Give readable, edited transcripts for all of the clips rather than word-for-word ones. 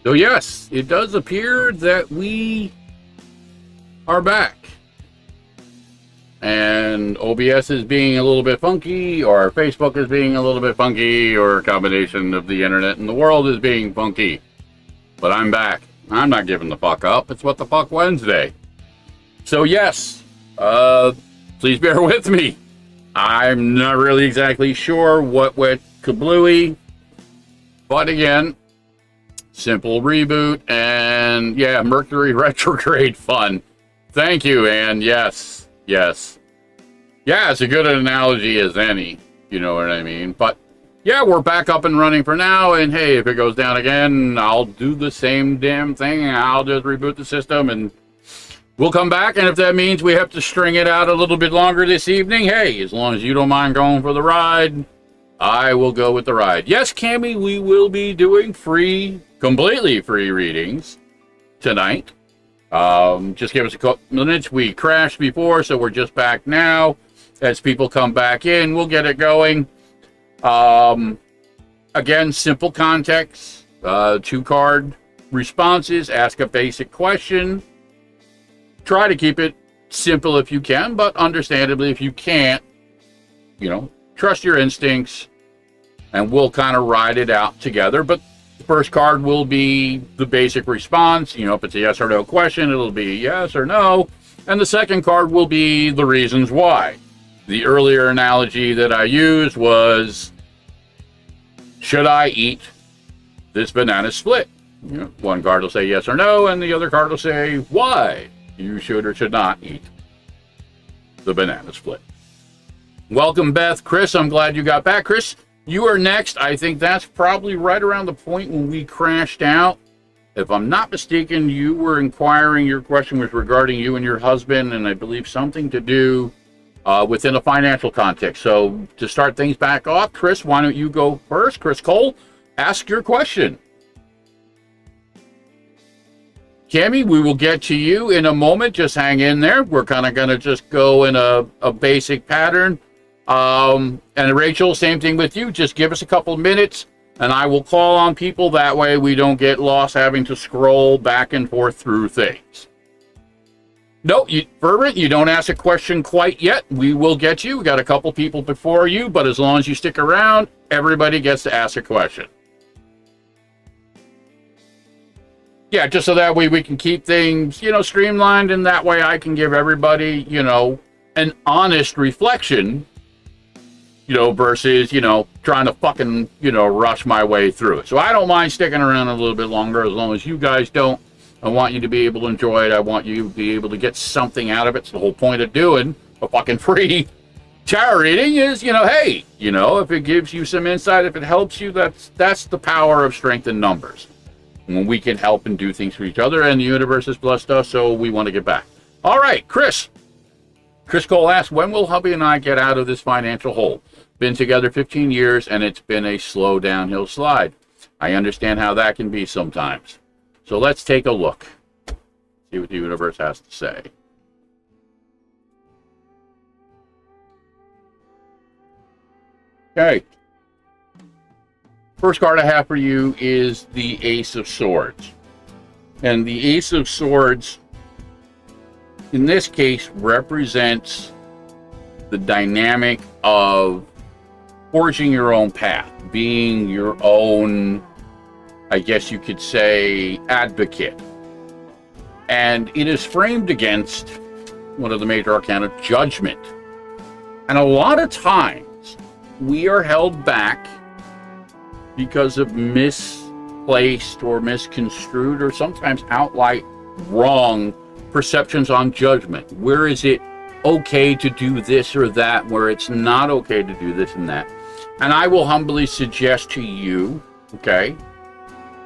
So yes, it does appear that we are back. And OBS is being a little bit funky, or Facebook is being a little bit funky, or a combination of the internet and the world is being funky. But I'm back. I'm not giving the fuck up. It's What the Fuck Wednesday. So yes, please bear with me. I'm not really exactly sure what went kablooey. But again, simple reboot and yeah, Mercury Retrograde fun. Thank you, Anne. Yes. Yes. Yeah, it's a good analogy as any. You know what I mean? But yeah, we're back up and running for now. And hey, if it goes down again, I'll do the same damn thing. I'll just reboot the system and we'll come back. And if that means we have to string it out a little bit longer this evening, hey, as long as you don't mind going for the ride, I will go with the ride. Yes, Cammie, we will be doing free, completely free readings tonight. Just give us a couple minutes. We crashed before, so we're just back now. As people come back in, we'll get it going. Again, simple context, 2-card responses, ask a basic question. Try to keep it simple if you can, but understandably, if you can't, you know, trust your instincts, and we'll kind of ride it out together. But the first card will be the basic response. You know, if it's a yes or no question, it'll be yes or no. And the second card will be the reasons why. The earlier analogy that I used was, should I eat this banana split? You know, one card will say yes or no, and the other card will say why you should or should not eat the banana split. Welcome, Beth. Chris, I'm glad you got back. Chris, you are next. I think that's probably right around the point when we crashed out. If I'm not mistaken, you were inquiring, your question was regarding you and your husband, and I believe something to do within a financial context. So to start things back off, Chris, why don't you go first? Chris Cole, ask your question. Cammie, we will get to you in a moment. Just hang in there. We're kind of going to just go in a basic pattern. And Rachel, same thing with you. Just give us a couple of minutes, and I will call on people. That way we don't get lost having to scroll back and forth through things. No, Fervent, you don't ask a question quite yet. We will get you. We got a couple people before you, but as long as you stick around, everybody gets to ask a question. Yeah, just so that way we can keep things, you know, streamlined, and that way I can give everybody, you know, an honest reflection, you know, versus, you know, trying to fucking, you know, rush my way through it. So I don't mind sticking around a little bit longer as long as you guys don't. I want you to be able to enjoy it. I want you to be able to get something out of it. It's the whole point of doing a fucking free tarot reading is, you know, hey, you know, if it gives you some insight, if it helps you, that's the power of strength in numbers. When we can help and do things for each other, and the universe has blessed us, so we want to get back. All right, Chris. Chris Cole asks, when will hubby and I get out of this financial hole? Been together 15 years, and it's been a slow downhill slide. I understand how that can be sometimes. So let's take a look. See what the universe has to say. Okay. First card I have for you is the Ace of Swords. And the Ace of Swords, in this case, represents the dynamic of forging your own path, being your own, I guess you could say, advocate. And it is framed against one of the major arcana, judgment. And a lot of times, we are held back because of misplaced or misconstrued or sometimes outright wrong perceptions on judgment. Where is it okay to do this or that, where it's not okay to do this and that? And I will humbly suggest to you, okay,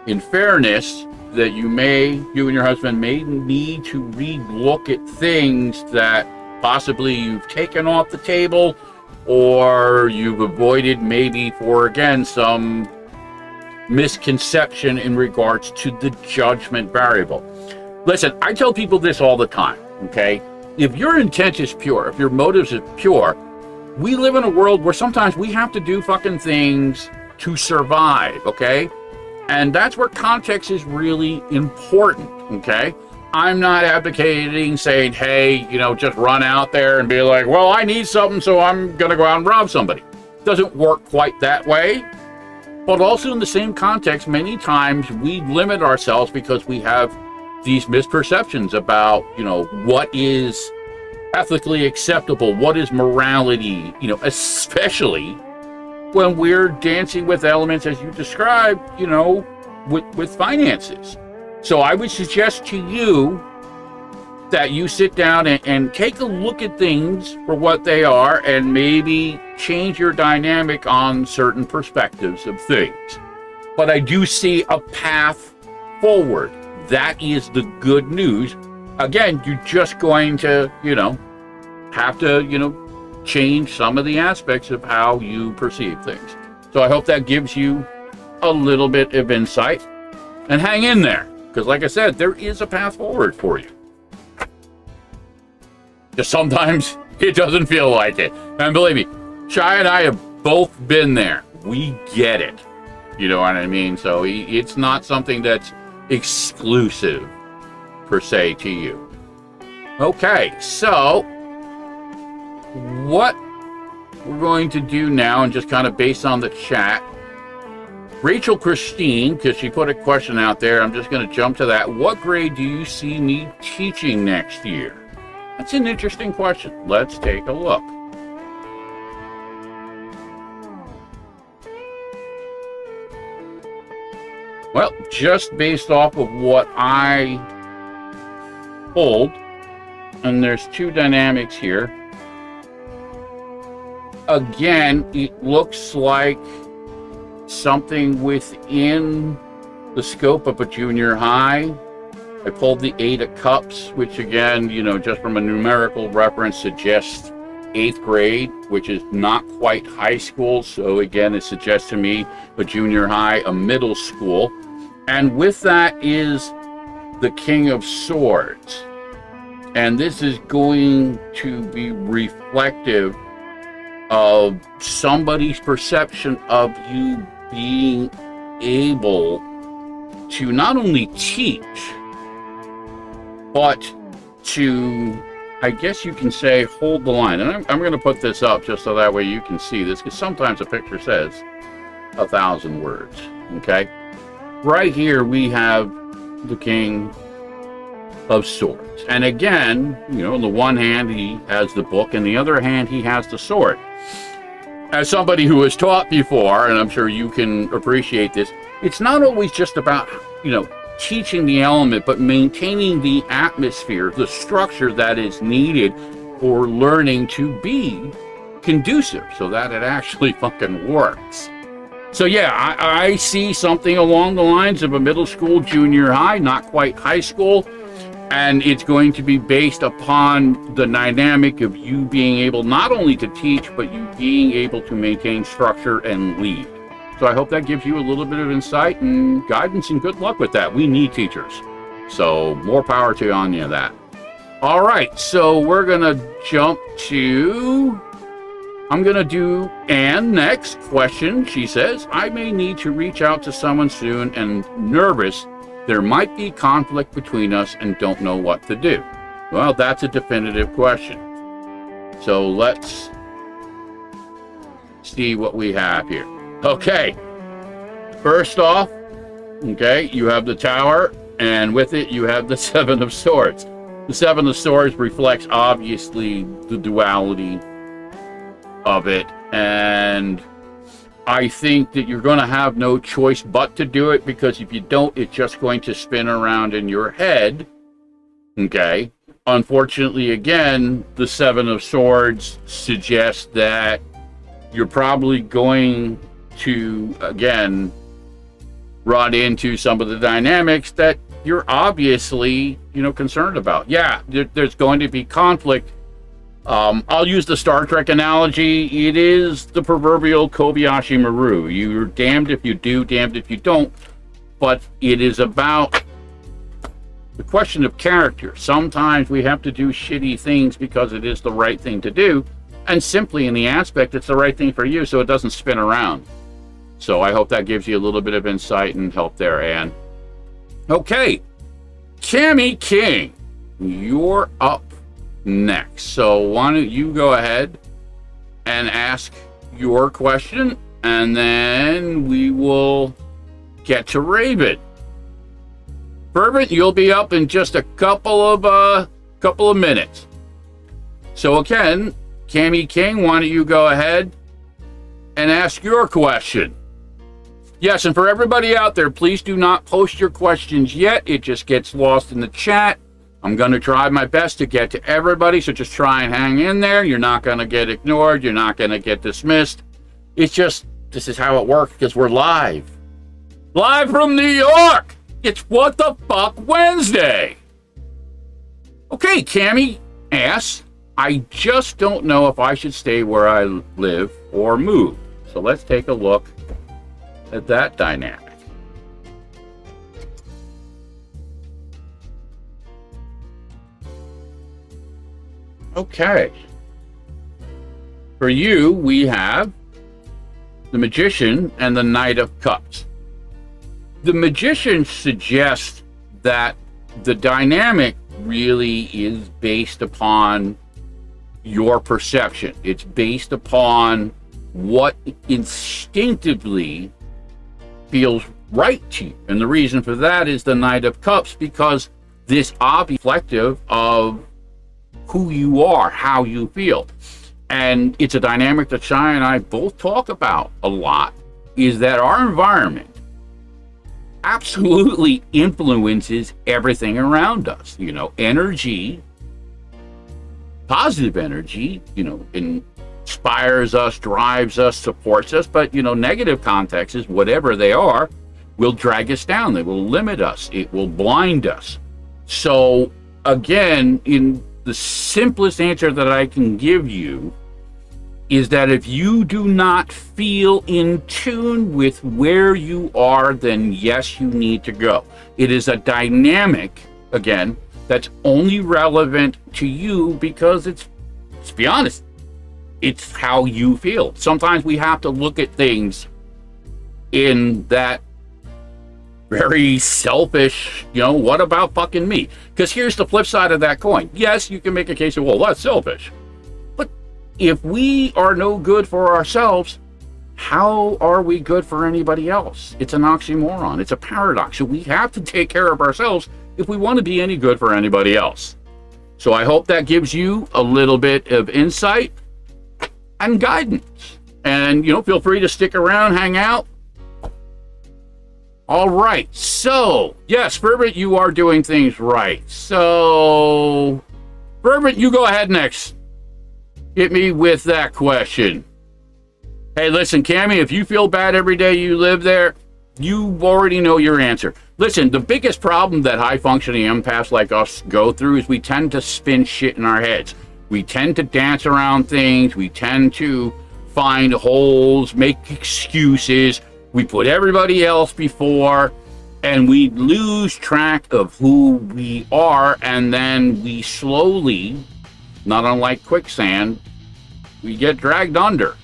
in fairness, that you and your husband may need to re-look at things that possibly you've taken off the table or you've avoided, maybe for, again, some misconception in regards to the judgment variable. Listen, I tell people this all the time, okay? If your intent is pure, if your motives are pure, we live in a world where sometimes we have to do fucking things to survive, okay? And that's where context is really important, okay? I'm not advocating saying, hey, just run out there and be like, well, I need something, so I'm going to go out and rob somebody. It doesn't work quite that way. But also in the same context, many times we limit ourselves because we have these misperceptions about, what is ethically acceptable, what is morality, especially when we're dancing with elements, as you described, with finances. So I would suggest to you that you sit down and take a look at things for what they are and maybe change your dynamic on certain perspectives of things. But I do see a path forward. That is the good news. Again, you're just going to, have to, change some of the aspects of how you perceive things. So I hope that gives you a little bit of insight. And hang in there, because like I said, there is a path forward for you. Just sometimes it doesn't feel like it. And believe me, Shiya and I have both been there. We get it. You know what I mean? So it's not something that's exclusive, per se, to you. Okay, so what we're going to do now, and just kind of based on the chat, Rachel Christine, because she put a question out there, I'm just going to jump to that. What grade do you see me teaching next year? That's an interesting question. Let's take a look. Well, just based off of what I pulled, and there's two dynamics here. Again, it looks like something within the scope of a junior high. I pulled the 8 of Cups, which again, just from a numerical reference suggests 8th grade, which is not quite high school. So again, it suggests to me a junior high, a middle school. And with that is the King of Swords. And this is going to be reflective of somebody's perception of you being able to not only teach, but to, I guess you can say, hold the line. And I'm going to put this up just so that way you can see this, because sometimes a picture says 1,000 words, okay? Right here we have the King of Swords. And again, on the one hand, he has the book, and the other hand, he has the sword. As somebody who has taught before, and I'm sure you can appreciate this, it's not always just about, teaching the element, but maintaining the atmosphere, the structure that is needed for learning to be conducive so that it actually fucking works. So yeah, I see something along the lines of a middle school, junior high, not quite high school, and it's going to be based upon the dynamic of you being able not only to teach, but you being able to maintain structure and lead. So I hope that gives you a little bit of insight and guidance, and good luck with that. We need teachers. So more power to on you that. All right, so we're going to jump to, I'm going to do Anne next. Question, she says, I may need to reach out to someone soon and nervous. There might be conflict between us and don't know what to do. Well, that's a definitive question. So let's see what we have here. Okay, first off, okay, you have the Tower, and with it you have the 7 of Swords. The 7 of Swords reflects, obviously, the duality of it, and I think that you're going to have no choice but to do it, because if you don't, it's just going to spin around in your head, okay? Unfortunately, again, the 7 of Swords suggests that you're probably going to, again, run into some of the dynamics that you're obviously, concerned about. Yeah, there's going to be conflict. I'll use the Star Trek analogy. It is the proverbial Kobayashi Maru. You're damned if you do, damned if you don't. But it is about the question of character. Sometimes we have to do shitty things because it is the right thing to do. And simply in the aspect, it's the right thing for you, so it doesn't spin around. So I hope that gives you a little bit of insight and help there, Anne. Okay, Tammy King, you're up next. So why don't you go ahead and ask your question, and then we will get to Raven. Fervent, you'll be up in just a couple of minutes. So again, Tammy King, why don't you go ahead and ask your question? Yes, and for everybody out there, please do not post your questions yet. It just gets lost in the chat. I'm going to try my best to get to everybody, so just try and hang in there. You're not going to get ignored. You're not going to get dismissed. It's just, this is how it works, because we're live. Live from New York! It's What the Fuck Wednesday! Okay, Cammy asks, I just don't know if I should stay where I live or move. So let's take a look at that dynamic. Okay. For you, we have the Magician and the Knight of Cups. The Magician suggests that the dynamic really is based upon your perception. It's based upon what instinctively feels right to you. And the reason for that is the Knight of Cups, because this object is reflective of who you are, how you feel. And it's a dynamic that Shiya and I both talk about a lot, is that our environment absolutely influences everything around us. You know, energy, positive energy, you know, inspires us, drives us, supports us, but, you know, negative contexts, whatever they are, will drag us down. They will limit us. It will blind us. So, again, in the simplest answer that I can give you is that if you do not feel in tune with where you are, then yes, you need to go. It is a dynamic, again, that's only relevant to you because it's, let's be honest, it's how you feel. Sometimes we have to look at things in that very selfish, you know, what about fucking me? Because here's the flip side of that coin. Yes, you can make a case of, well, that's selfish. But if we are no good for ourselves, how are we good for anybody else? It's an oxymoron. It's a paradox. So we have to take care of ourselves if we want to be any good for anybody else. So I hope that gives you a little bit of insight and guidance. And, you know, feel free to stick around, hang out. All right, so, yes, Fervent, you are doing things right. So, Fervent, you go ahead next. Hit me with that question. Hey, listen, Cammy, if you feel bad every day you live there, you already know your answer. Listen, the biggest problem that high-functioning empaths like us go through is we tend to spin shit in our heads. We tend to dance around things. We tend to find holes, make excuses. We put everybody else before, and we lose track of who we are, and then we slowly, not unlike quicksand, we get dragged under.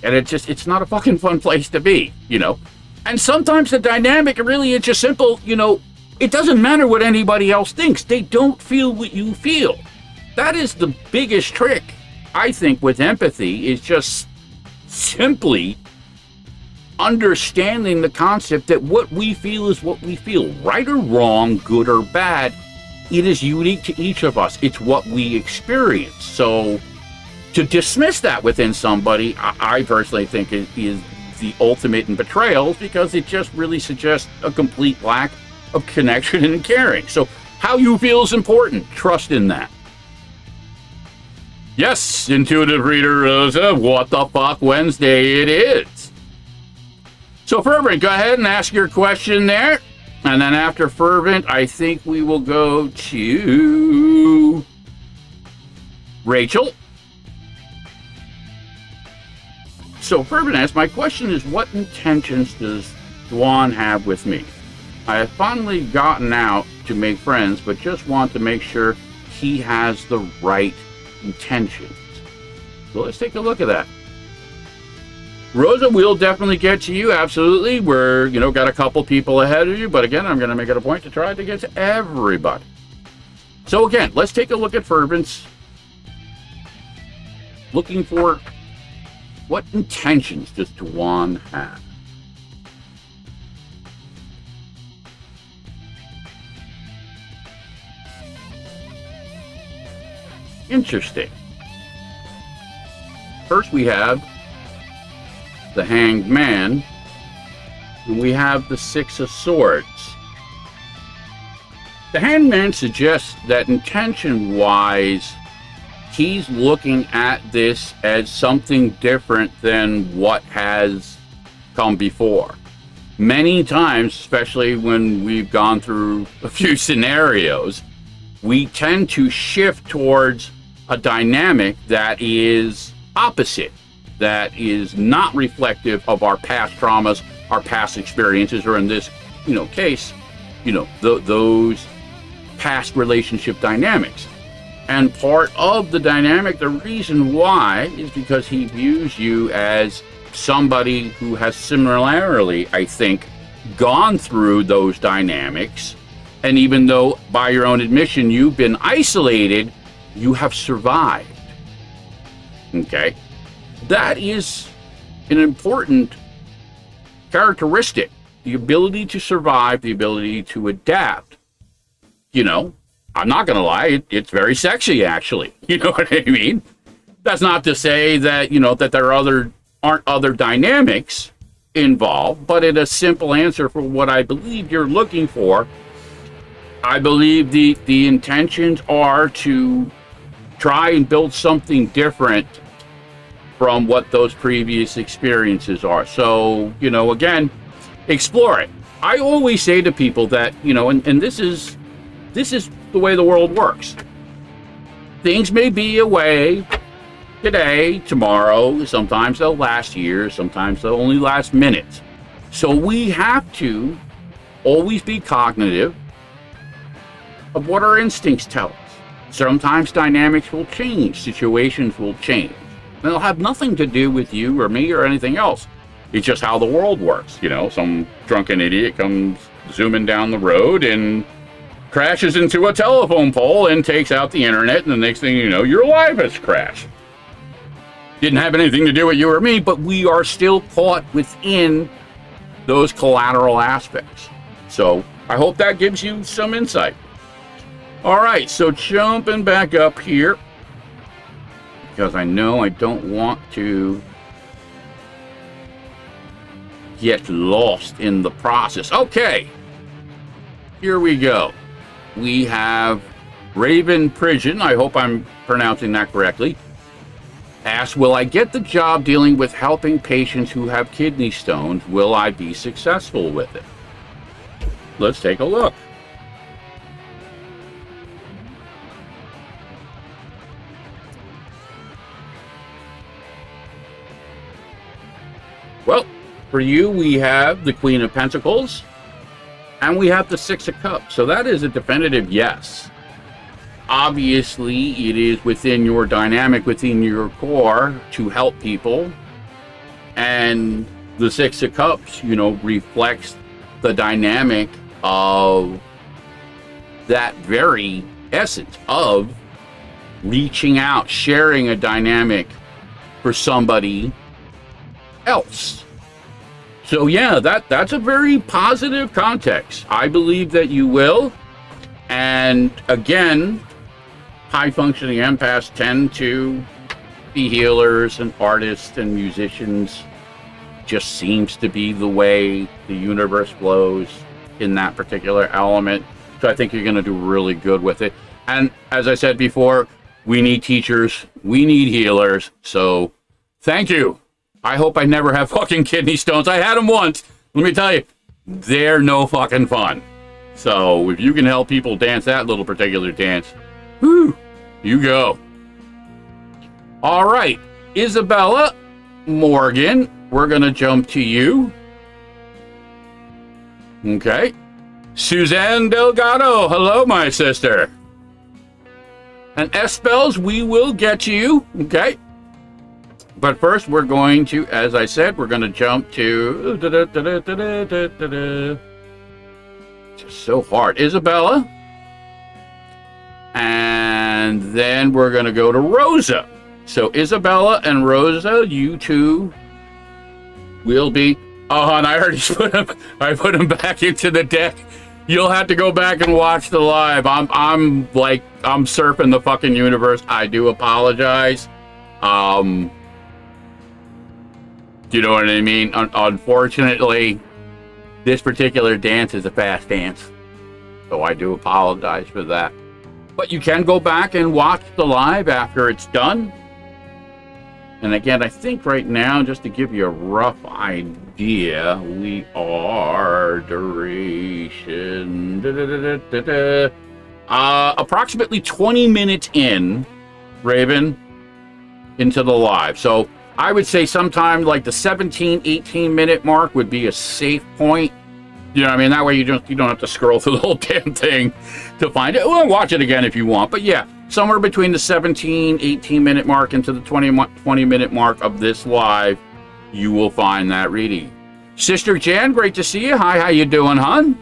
And it's not a fucking fun place to be, you know? And sometimes the dynamic really is just simple, you know, it doesn't matter what anybody else thinks. They don't feel what you feel. That is the biggest trick, I think, with empathy, is just simply understanding the concept that what we feel is what we feel. Right or wrong, good or bad, it is unique to each of us. It's what we experience. So to dismiss that within somebody, I personally think is the ultimate in betrayals, because it just really suggests a complete lack of connection and caring. So how you feel is important. Trust in that. Yes, intuitive reader Rosa, what the fuck Wednesday it is. So Fervent, go ahead and ask your question there. And then after Fervent, I think we will go to Rachel. So Fervent asks, my question is, what intentions does Dwan have with me? I have finally gotten out to make friends, but just want to make sure he has the right intentions. So let's take a look at that. Rosa will definitely get to you, absolutely. We're, got a couple people ahead of you, but again, I'm going to make it a point to try to get to everybody. So again, let's take a look at fervents. Looking for what intentions does Tuan have? Interesting. First we have the Hanged Man, and we have the Six of Swords. The Hanged Man suggests that intention-wise, he's looking at this as something different than what has come before. Many times, especially when we've gone through a few scenarios, we tend to shift towards a dynamic that is opposite, that is not reflective of our past traumas, our past experiences, or in this, case, those past relationship dynamics. And part of the dynamic, the reason why, is because he views you as somebody who has similarly, I think, gone through those dynamics. And even though, by your own admission, you've been isolated, you have survived. Okay? That is an important characteristic. The ability to survive, the ability to adapt. I'm not going to lie, it's very sexy, actually. You know what I mean? That's not to say that, that there aren't other dynamics involved, but in a simple answer for what I believe you're looking for, I believe the intentions are to try and build something different from what those previous experiences are. So, again, explore it. I always say to people that, and this is the way the world works. Things may be a way today, tomorrow, sometimes they'll last years, sometimes they'll only last minutes. So we have to always be cognitive of what our instincts tell us. Sometimes dynamics will change, situations will change. They'll have nothing to do with you or me or anything else. It's just how the world works. Some drunken idiot comes zooming down the road and crashes into a telephone pole and takes out the internet, and the next thing you know, your life has crashed. Didn't have anything to do with you or me, but we are still caught within those collateral aspects. So I hope that gives you some insight. All right, so jumping back up here, because I know I don't want to get lost in the process. Okay, here we go. We have Raven Prigin, I hope I'm pronouncing that correctly, asks, will I get the job dealing with helping patients who have kidney stones? Will I be successful with it? Let's take a look. Well, for you, we have the Queen of Pentacles, and we have the Six of Cups. So that is a definitive yes. Obviously, it is within your dynamic, within your core, to help people. And the Six of Cups, reflects the dynamic of that very essence of reaching out, sharing a dynamic for somebody else. So yeah, that's a very positive context. I believe that you will. And again, high-functioning empaths tend to be healers and artists and musicians. Just seems to be the way the universe flows in that particular element. So I think you're going to do really good with it. And as I said before, we need teachers, we need healers. So thank you. I hope I never have fucking kidney stones. I had them once. Let me tell you, they're no fucking fun. So if you can help people dance that little particular dance, whew, you go. All right, Isabella Morgan, we're going to jump to you. Okay. Suzanne Delgado, hello, my sister. And S-Spells, we will get you. Okay. But first, we're going to, as I said, we're going to jump to... Just so hard. Isabella. And then we're going to go to Rosa. So Isabella and Rosa, you two will be... Oh, and I already put them back into the deck. You'll have to go back and watch the live. I'm surfing the fucking universe. I do apologize. You know what I mean? Unfortunately, this particular dance is a fast dance. So I do apologize for that. But you can go back and watch the live after it's done. And again, I think right now, just to give you a rough idea, we are duration... approximately 20 minutes in, Raven, into the live. So I would say sometime like the 17-18 minute mark would be a safe point. You know what I mean? That way you don't have to scroll through the whole damn thing to find it. We'll watch it again if you want. But yeah, somewhere between the 17-18 minute mark into the 20 minute mark of this live, you will find that reading. Sister Jan, great to see you. Hi, how you doing, hon?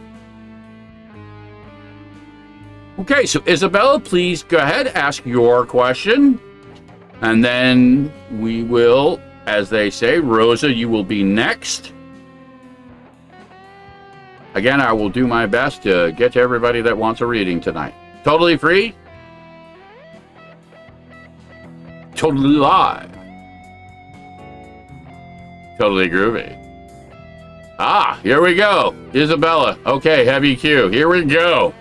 Okay, so Isabella, please go ahead, ask your question. And then we will, as they say, Rosa, you will be next. Again, I will do my best to get to everybody that wants a reading tonight. Totally free. Totally live. Totally groovy. Ah, here we go. Isabella. Okay, heavy Q. Here we go.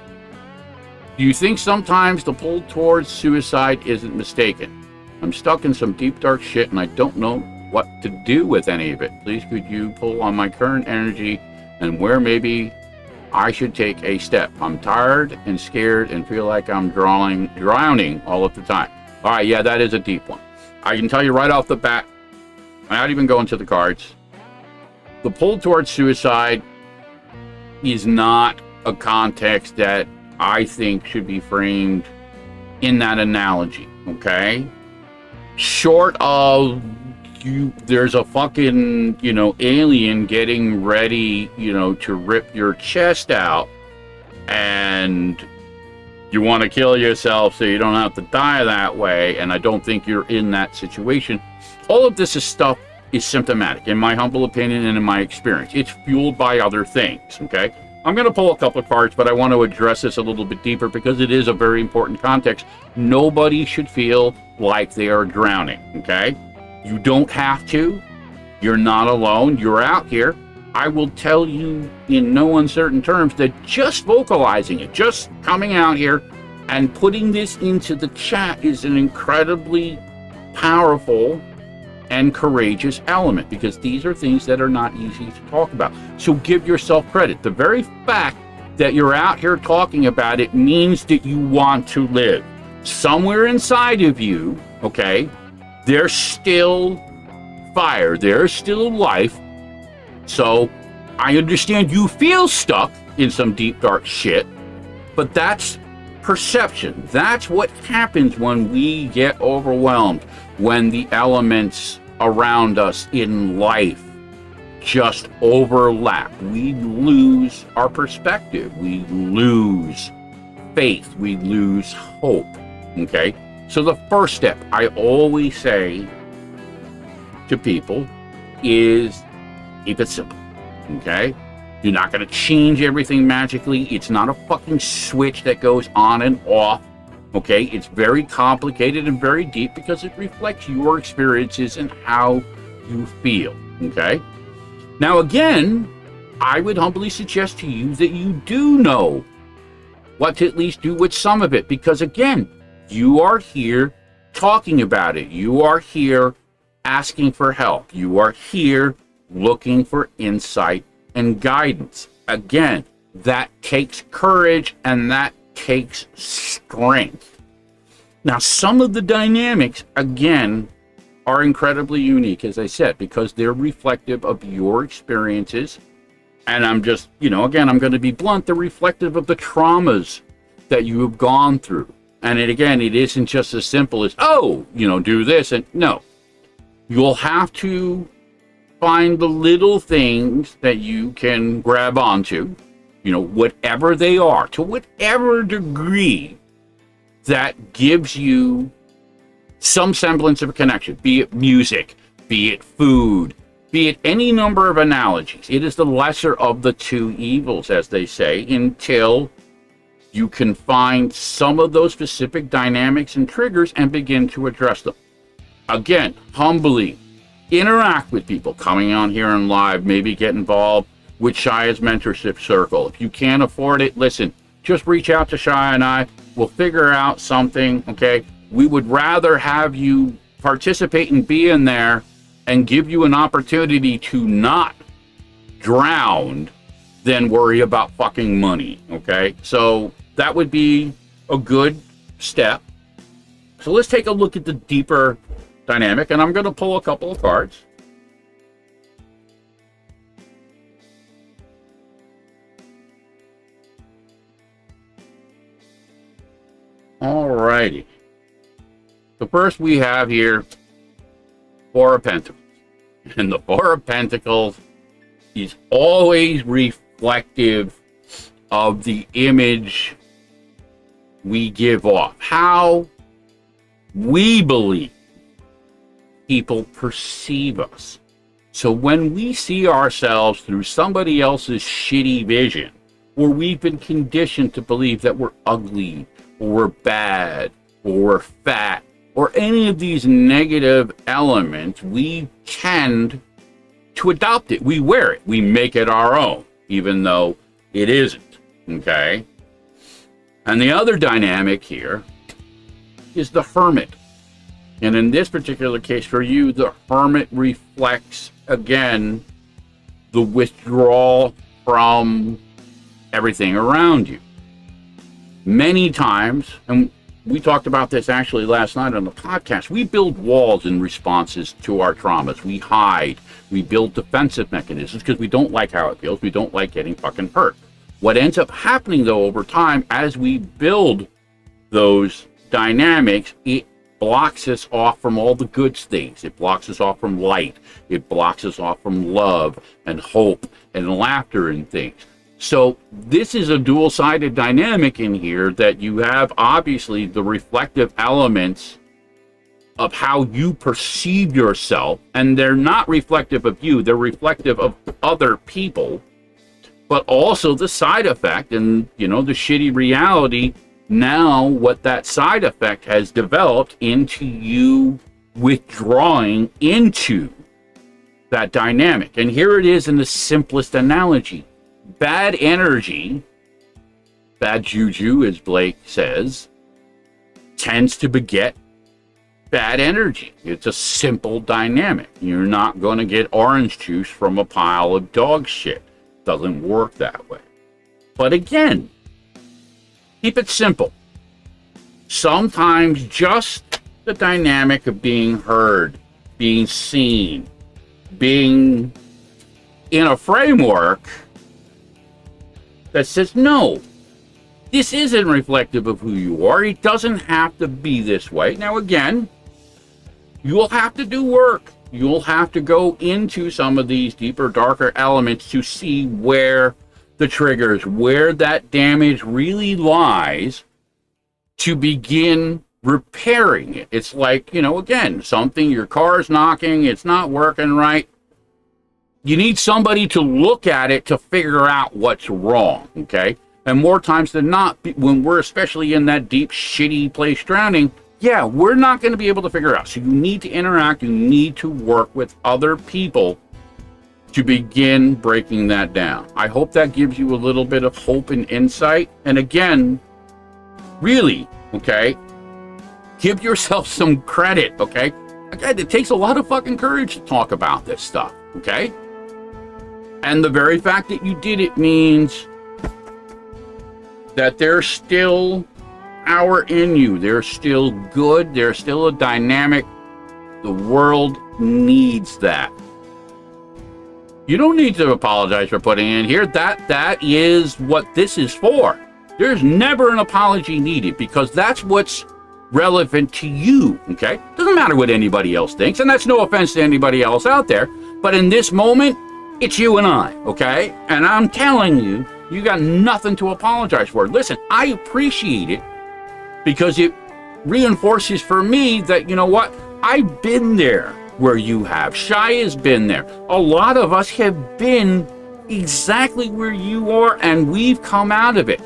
Do you think sometimes the pull towards suicide isn't mistaken? I'm stuck in some deep, dark shit, and I don't know what to do with any of it. Please, could you pull on my current energy and where maybe I should take a step? I'm tired and scared and feel like I'm drowning all of the time. All right, yeah, that is a deep one. I can tell you right off the bat, without even going to the cards, the pull towards suicide is not a context that I think should be framed in that analogy, okay? Short of there's a fucking, alien getting ready, to rip your chest out, and you want to kill yourself so you don't have to die that way, and I don't think you're in that situation. All of this stuff is symptomatic, in my humble opinion and in my experience. It's fueled by other things, okay? I'm going to pull a couple of cards, but I want to address this a little bit deeper because it is a very important context. Nobody should feel like they are drowning, okay? You don't have to. You're not alone. You're out here. I will tell you in no uncertain terms that just vocalizing it, just coming out here and putting this into the chat is an incredibly powerful and courageous element, because these are things that are not easy to talk about. So give yourself credit. The very fact that you're out here talking about it means that you want to live. Somewhere inside of you, okay, there's still fire, there's still life. So I understand you feel stuck in some deep, dark shit, but that's perception. That's what happens when we get overwhelmed, when the elements around us in life just overlap. We lose our perspective. We lose faith. We lose hope. Okay? So the first step I always say to people is keep it simple. Okay? You're not going to change everything magically. It's not a fucking switch that goes on and off. Okay? It's very complicated and very deep because it reflects your experiences and how you feel. Okay? Now, again, I would humbly suggest to you that you do know what to at least do with some of it, because, again, you are here talking about it. You are here asking for help. You are here looking for insight and guidance. Again, that takes courage and that takes strength. Now, some of the dynamics, again, are incredibly unique, as I said, because they're reflective of your experiences. And I'm just, again, I'm going to be blunt, they're reflective of the traumas that you have gone through. And it isn't just as simple as, do this. And no, You'll have to find the little things that you can grab onto, you know, whatever they are, to whatever degree that gives you some semblance of a connection, be it music, be it food, be it any number of analogies. It is the lesser of the two evils, as they say, until you can find some of those specific dynamics and triggers and begin to address them. Again, humbly interact with people coming on here and live, maybe get involved with Shiya's mentorship circle. If you can't afford it, listen, just reach out to Shiya and I. We'll figure out something, okay? We would rather have you participate and be in there and give you an opportunity to not drown than worry about fucking money, okay? So that would be a good step. So let's take a look at the deeper dynamic, and I'm going to pull a couple of cards. Alrighty. So first we have here Four of Pentacles. And the Four of Pentacles is always reflective of the image we give off. How we believe people perceive us. So when we see ourselves through somebody else's shitty vision, or we've been conditioned to believe that we're ugly, or we're bad, or we're fat, or any of these negative elements, we tend to adopt it. We wear it. We make it our own, even though it isn't. Okay? And the other dynamic here is the Hermit. And in this particular case for you, the Hermit reflects, again, the withdrawal from everything around you. Many times, and we talked about this actually last night on the podcast, we build walls in responses to our traumas. We hide. We build defensive mechanisms because we don't like how it feels. We don't like getting fucking hurt. What ends up happening, though, over time, as we build those dynamics, it blocks us off from all the good things. It blocks us off from light. It blocks us off from love and hope and laughter and things. So this is a dual-sided dynamic in here, that you have obviously the reflective elements of how you perceive yourself, and they're not reflective of you, they're reflective of other people, but also the side effect and, you know, the shitty reality. Now what that side effect has developed into you withdrawing into that dynamic. And here it is in the simplest analogy. Bad energy, bad juju, as Blake says, tends to beget bad energy. It's a simple dynamic. You're not going to get orange juice from a pile of dog shit. Doesn't work that way. But again, keep it simple. Sometimes just the dynamic of being heard, being seen, being in a framework that says, no, this isn't reflective of who you are. It doesn't have to be this way. Now, again, you'll have to do work. You'll have to go into some of these deeper, darker elements to see where the triggers, where that damage really lies, to begin repairing it. It's like, you know, again, something, your car's knocking, it's not working right. You need somebody to look at it to figure out what's wrong, okay? And more times than not, when we're especially in that deep, shitty place drowning, yeah, we're not going to be able to figure it out. So you need to interact, you need to work with other people to begin breaking that down. I hope that gives you a little bit of hope and insight. And again, really, okay, give yourself some credit, okay? Again, it takes a lot of fucking courage to talk about this stuff, okay? And the very fact that you did it means that there's still power in you. There's still good. There's still a dynamic. The world needs that. You don't need to apologize for putting in here. That is what this is for. There's never an apology needed, because that's what's relevant to you, okay? Doesn't matter what anybody else thinks, and that's no offense to anybody else out there, but in this moment, it's you and I, okay? And I'm telling you, you got nothing to apologize for. Listen, I appreciate it because it reinforces for me that, you know what? I've been there where you have. Shiya's been there. A lot of us have been exactly where you are, and we've come out of it.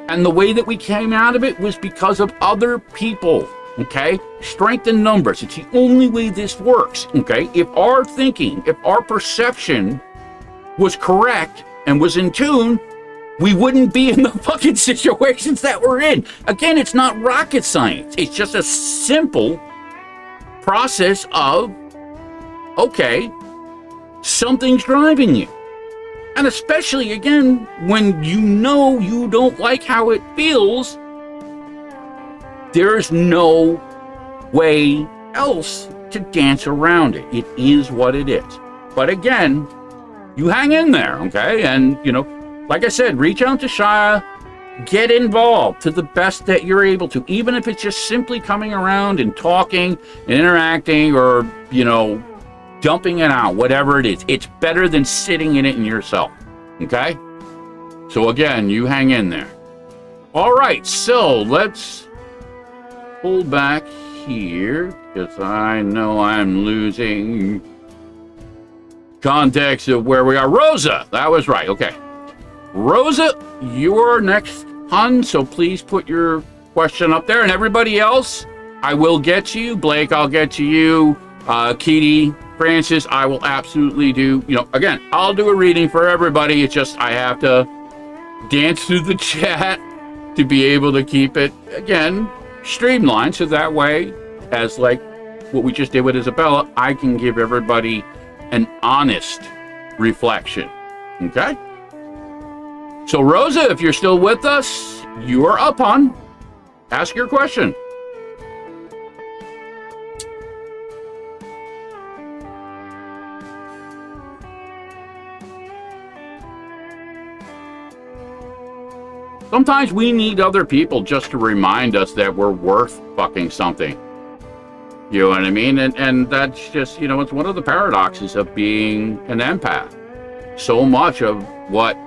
And the way that we came out of it was because of other people, okay? Strength in numbers. It's the only way this works, okay? If our thinking, if our perception was correct and was in tune, we wouldn't be in the fucking situations that we're in. Again, it's not rocket science. It's just a simple process of, okay, something's driving you. And especially, again, when you know you don't like how it feels, there's no way else to dance around it. It is what it is. But again, you hang in there, okay? And, you know, like I said, reach out to Shiya, get involved to the best that you're able to, even if it's just simply coming around and talking and interacting or, you know, dumping it out, whatever it is. It's better than sitting in it in yourself, okay? So again, you hang in there. All right, so let's pull back here because I know I'm losing context of where we are. Rosa, that was right, okay. Rosa, you're next, hon, so please put your question up there. And everybody else, I will get to you. Blake, I'll get to you. Kitty, Francis, I will absolutely do, you know, again, I'll do a reading for everybody. It's just I have to dance through the chat to be able to keep it, again, streamlined. So that way, as like what we just did with Isabella, I can give everybody an honest reflection. Okay? So Rosa, if you're still with us, you are up, hon. Ask your question. Sometimes we need other people just to remind us that we're worth fucking something. You know what I mean? And that's just, you know, it's one of the paradoxes of being an empath. So much of what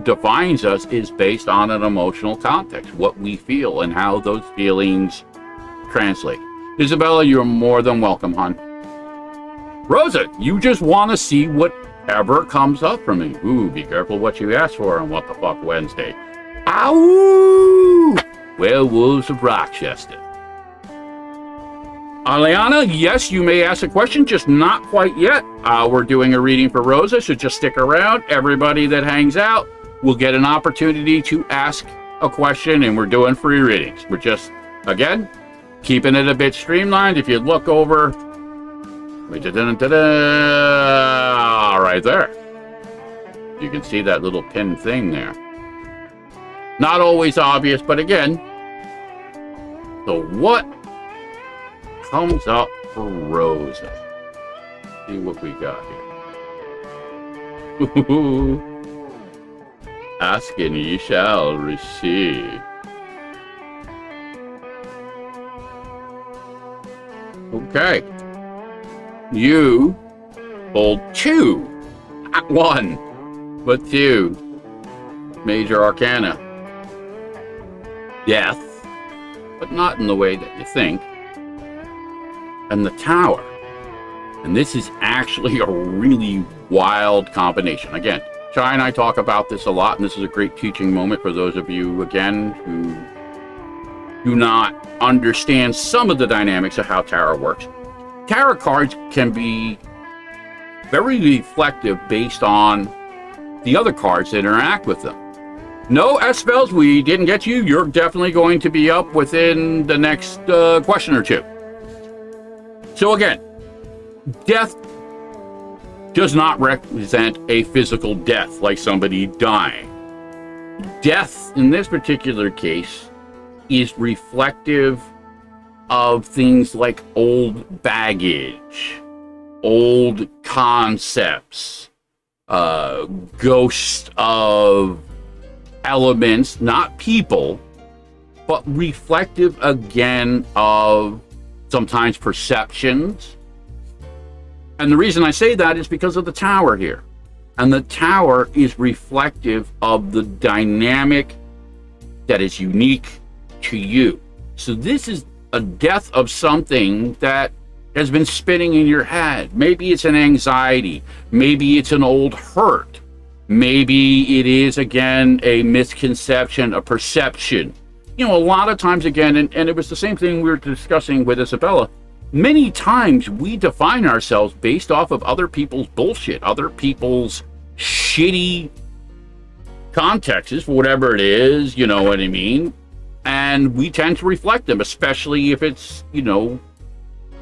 defines us is based on an emotional context, what we feel and how those feelings translate. Isabella, you're more than welcome, hon. Rosa, you just want to see whatever comes up for me. Ooh, be careful what you ask for on What the Fuck Wednesday. Ow! Werewolves of Rochester. Aliana, yes, you may ask a question, just not quite yet. We're doing a reading for Rosa, so just stick around. Everybody that hangs out will get an opportunity to ask a question, and we're doing free readings. We're just, again, keeping it a bit streamlined. If you look over, right there, you can see that little pin thing there. Not always obvious, but again, so what comes up for Rosa? See what we got here. Ask and ye shall receive. Okay. You hold two, not one, but two major arcana. Death, but not in the way that you think. And the Tower. And this is actually a really wild combination. Again, Shiya and I talk about this a lot, and this is a great teaching moment for those of you, again, who do not understand some of the dynamics of how tarot works. Tarot cards can be very reflective based on the other cards that interact with them. No, S-Spells, we didn't get you. You're definitely going to be up within the next question or two. So again, death does not represent a physical death, like somebody dying. Death, in this particular case, is reflective of things like old baggage, old concepts, ghosts of elements, not people, but reflective again of sometimes perceptions. And the reason I say that is because of the Tower here. And the Tower is reflective of the dynamic that is unique to you. So this is a death of something that has been spinning in your head. Maybe it's an anxiety. Maybe it's an old hurt. Maybe it is, again, a misconception, a perception. You know, a lot of times, again, and it was the same thing we were discussing with Isabella, many times we define ourselves based off of other people's bullshit, other people's shitty contexts, for whatever it is, you know what I mean? And we tend to reflect them, especially if it's, you know,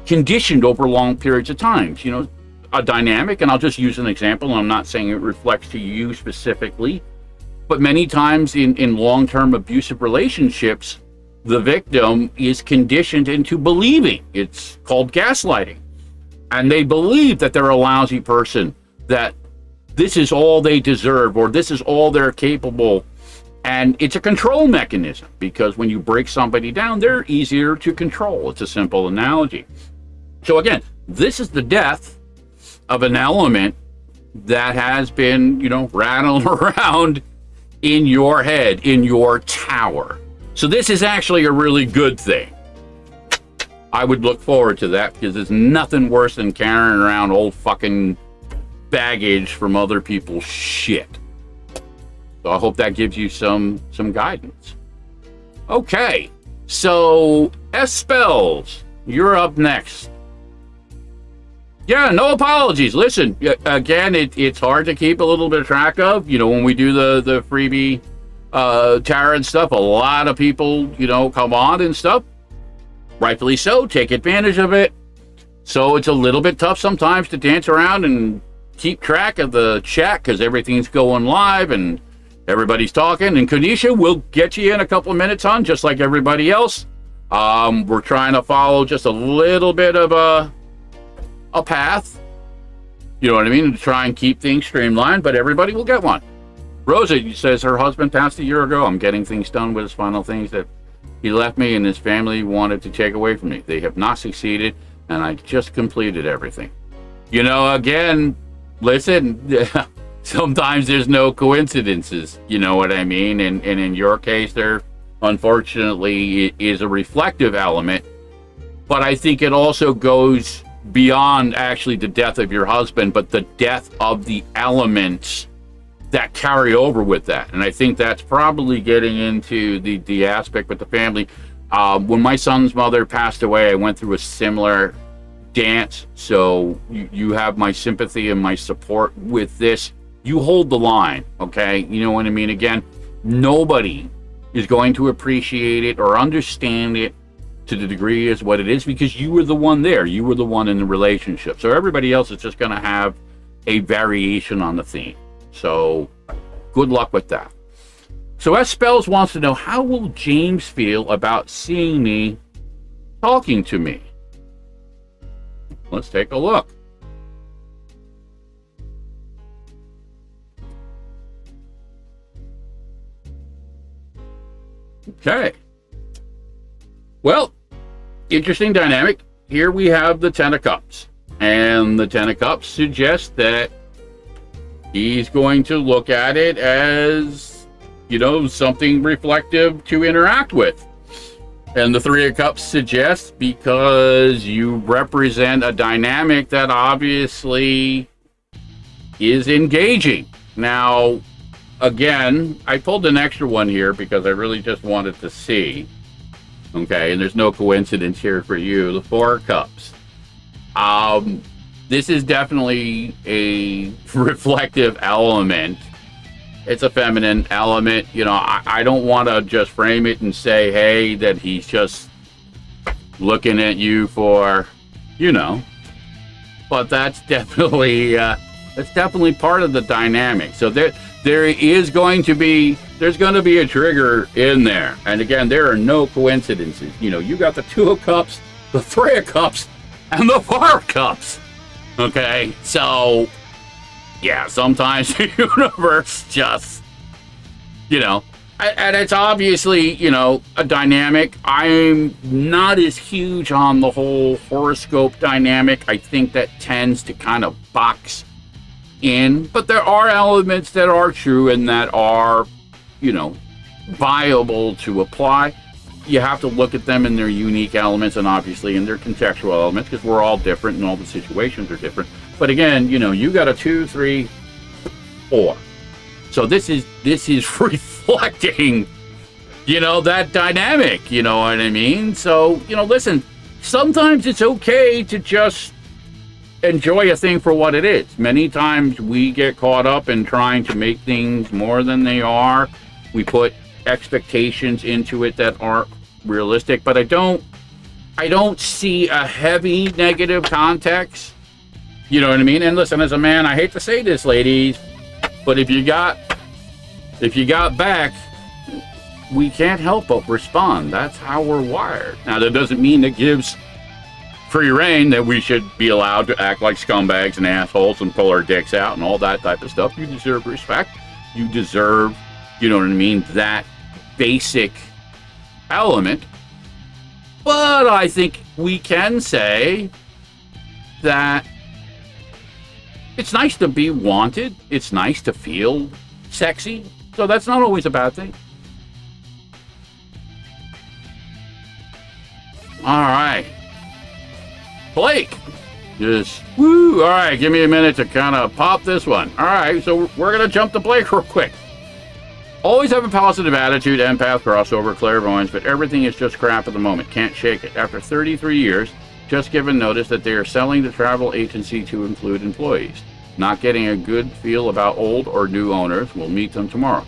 conditioned over long periods of times. You know, a dynamic, and I'll just use an example, and I'm not saying it reflects to you specifically, but many times in long-term abusive relationships, the victim is conditioned into believing. It's called gaslighting. And they believe that they're a lousy person, that this is all they deserve, or this is all they're capable. And it's a control mechanism, because when you break somebody down, they're easier to control. It's a simple analogy. So again, this is the death of an element that has been, you know, rattling around in your head, in your tower. So this is actually a really good thing. I would look forward to that, because there's nothing worse than carrying around old fucking baggage from other people's shit. So I hope that gives you some guidance. Okay, so S-Spells, you're up next. Yeah, no apologies. Listen, again, it's hard to keep a little bit of track of. You know, when we do the freebie tarot and stuff, a lot of people, you know, come on and stuff. Rightfully so, take advantage of it. So it's a little bit tough sometimes to dance around and keep track of the chat, because everything's going live and everybody's talking. And Kanisha, we'll get you in a couple of minutes on, just like everybody else. We're trying to follow just a little bit of a path, you know what I mean, to try and keep things streamlined, but everybody will get one. Rosa says her husband passed a year ago. I'm getting things done with his final things that he left me and his family wanted to take away from me. They have not succeeded, and I just completed everything. You know, again, listen, sometimes there's no coincidences, you know what I mean, and in your case there, unfortunately, it is a reflective element, but I think it also goes beyond actually the death of your husband, but the death of the elements that carry over with that. And I think that's probably getting into the aspect with the family. When my son's mother passed away, I went through a similar dance. So you have my sympathy and my support with this. You hold the line, okay? You know what I mean? Again, nobody is going to appreciate it or understand it to the degree as what it is, because you were the one there. You were the one in the relationship. So everybody else is just going to have a variation on the theme. So good luck with that. So S Spells wants to know, how will James feel about seeing me talking to me? Let's take a look. Okay. Well, interesting dynamic. Here we have the Ten of Cups. And the Ten of Cups suggests that he's going to look at it as, you know, something reflective to interact with. And the Three of Cups suggests, because you represent a dynamic that obviously is engaging. Now, again, I pulled an extra one here because I really just wanted to see. Okay, and there's no coincidence here for you. The Four of Cups. This is definitely a reflective element. It's a feminine element. You know, I don't want to just frame it and say, hey, that he's just looking at you for, you know. But that's definitely part of the dynamic. So there's going to be a trigger in there. And again, there are no coincidences. You know, you got the Two of Cups, the Three of Cups, and the Four of Cups. Okay, so yeah, sometimes the universe just, you know, And it's obviously, you know, a dynamic. I'm not as huge on the whole horoscope dynamic. I think that tends to kind of box in, but there are elements that are true and that are, you know, viable to apply. You have to look at them in their unique elements and obviously in their contextual elements, because we're all different and all the situations are different. But again, you know, you got a 2, 3, 4. So this is reflecting, you know, that dynamic, you know what I mean? So, you know, listen, sometimes it's okay to just enjoy a thing for what it is. Many times we get caught up in trying to make things more than they are. We put expectations into it that aren't realistic, but I don't see a heavy negative context. You know what I mean? And listen, as a man, I hate to say this, ladies, but if you got back, we can't help but respond. That's how we're wired. Now, that doesn't mean it gives free reign that we should be allowed to act like scumbags and assholes and pull our dicks out and all that type of stuff. You deserve respect. You deserve, you know what I mean, that basic element. But I think we can say that it's nice to be wanted. It's nice to feel sexy. So that's not always a bad thing. All right. Blake. Just, woo. All right, give me a minute to kind of pop this one. All right, so we're going to jump to Blake real quick. Always have a positive attitude, empath, crossover, clairvoyance, but everything is just crap at the moment. Can't shake it. After 33 years, just given notice that they are selling the travel agency to include employees. Not getting a good feel about old or new owners. We'll meet them tomorrow.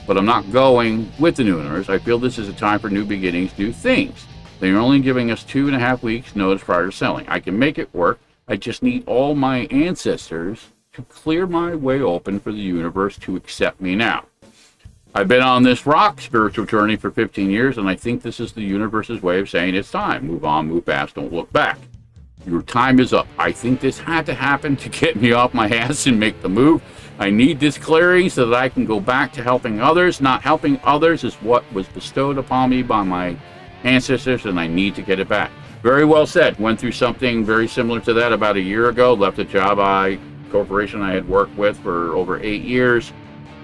But I'm not going with the new owners. I feel this is a time for new beginnings, new things. They are only giving us 2.5 weeks notice prior to selling. I can make it work. I just need all my ancestors to clear my way open for the universe to accept me now. I've been on this rock spiritual journey for 15 years, and I think this is the universe's way of saying it's time. Move on, move fast, don't look back. Your time is up. I think this had to happen to get me off my ass and make the move. I need this clearing so that I can go back to helping others. Not helping others is what was bestowed upon me by my ancestors, and I need to get it back. Very well said. Went through something very similar to that about a year ago. Left a corporation I had worked with for over 8 years.